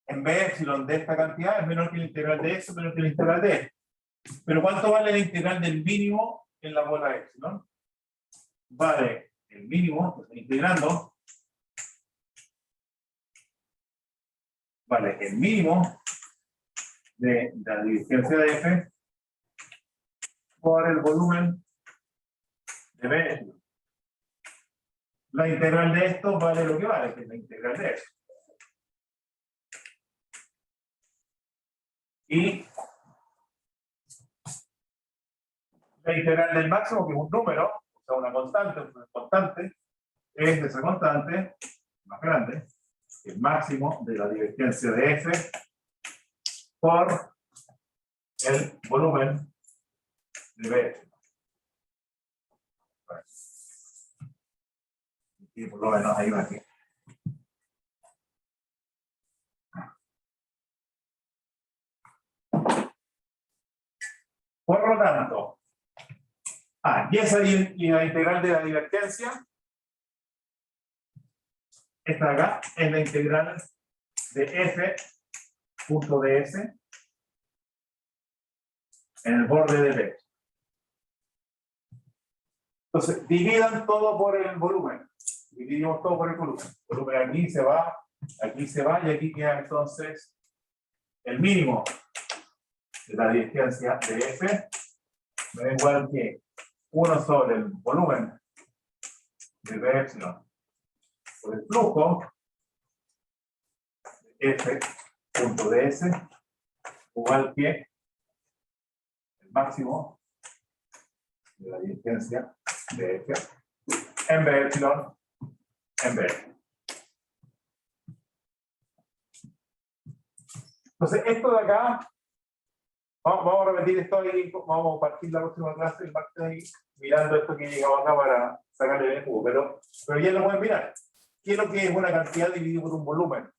A: en B epsilon de esta cantidad es menor que la integral de eso, menor que la integral de esto. Pero ¿cuánto vale la integral del mínimo en la bola epsilon? Vale el mínimo, pues integrando, vale el mínimo de la divergencia de F por el volumen de B epsilon. La integral de esto vale lo que vale, que es la integral de eso. Y la integral del máximo, que es un número, o sea, una constante, es de esa constante más grande, el máximo de la divergencia de F por el volumen de B. Y por lo menos ahí va aquí. Por lo tanto, y esa y la integral de la divergencia, esta de acá, es la integral de f punto ds en el borde de P. Entonces, dividan todo por el volumen. Dividimos todo por el volumen. El volumen aquí se va, y aquí queda entonces el mínimo de la divergencia de F, me da igual que 1 sobre el volumen de B epsilon por el flujo F punto ds igual que el máximo de la divergencia de F en B epsilon en B. Entonces, esto de acá, vamos a repetir esto ahí, vamos a partir la próxima clase, el martes ahí, mirando esto que llegamos acá para sacarle el jugo, pero ya lo pueden mirar. ¿Qué es lo que es una cantidad dividida por un volumen?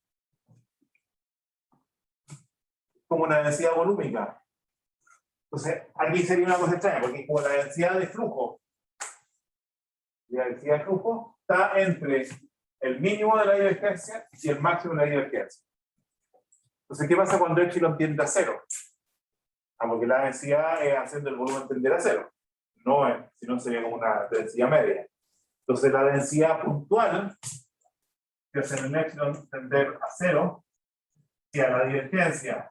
A: Como una densidad volúmica. Entonces, aquí sería una cosa extraña, porque como la densidad de flujo, la densidad de flujo está entre el mínimo de la divergencia y el máximo de la divergencia. Entonces, ¿qué pasa cuando epsilon tiende a 0? Porque la densidad es haciendo el volumen tender a 0. No es, sino sería como una densidad media. Entonces, la densidad puntual, que es en el epsilon tender a 0, y a la divergencia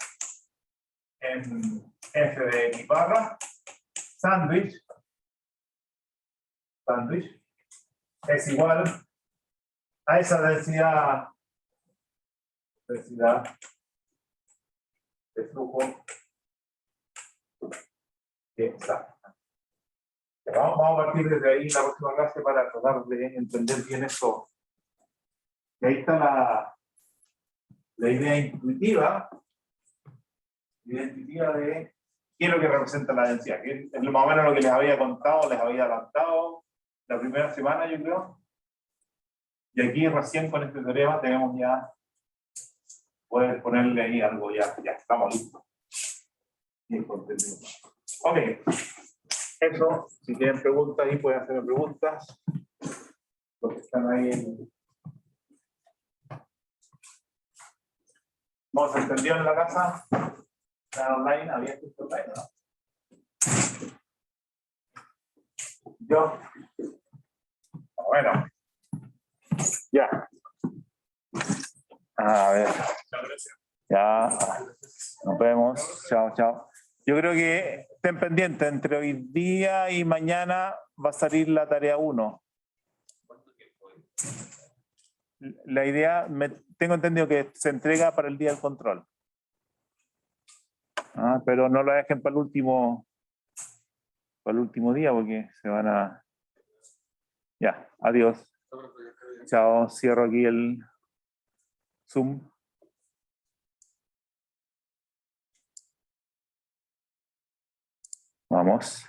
A: en f de x barra, sándwich, es igual a esa densidad de flujo que está. Vamos a partir desde ahí la próxima clase para tratar de entender bien esto. Y ahí está la idea intuitiva de qué es lo que representa la densidad, que es más o menos lo que les había contado, les había adelantado la primera semana, yo creo. Y aquí recién con este teorema tenemos ya, poder ponerle ahí algo, ya estamos listos. Bien contenido. Ok, eso, si tienen preguntas ahí pueden hacerme preguntas. Los que están ahí ¿no se entendió en la casa? ¿Están online? ¿Había esto online, no? Yo. Bueno. Ya. A ver. Ya. Nos vemos. Chao, chao. Yo creo que estén pendientes. Entre hoy día y mañana va a salir la tarea 1. La idea, tengo entendido que se entrega para el día del control. Pero no la dejen para el último día porque se van a... Ya, adiós. Chao, cierro aquí el Zoom. Vamos.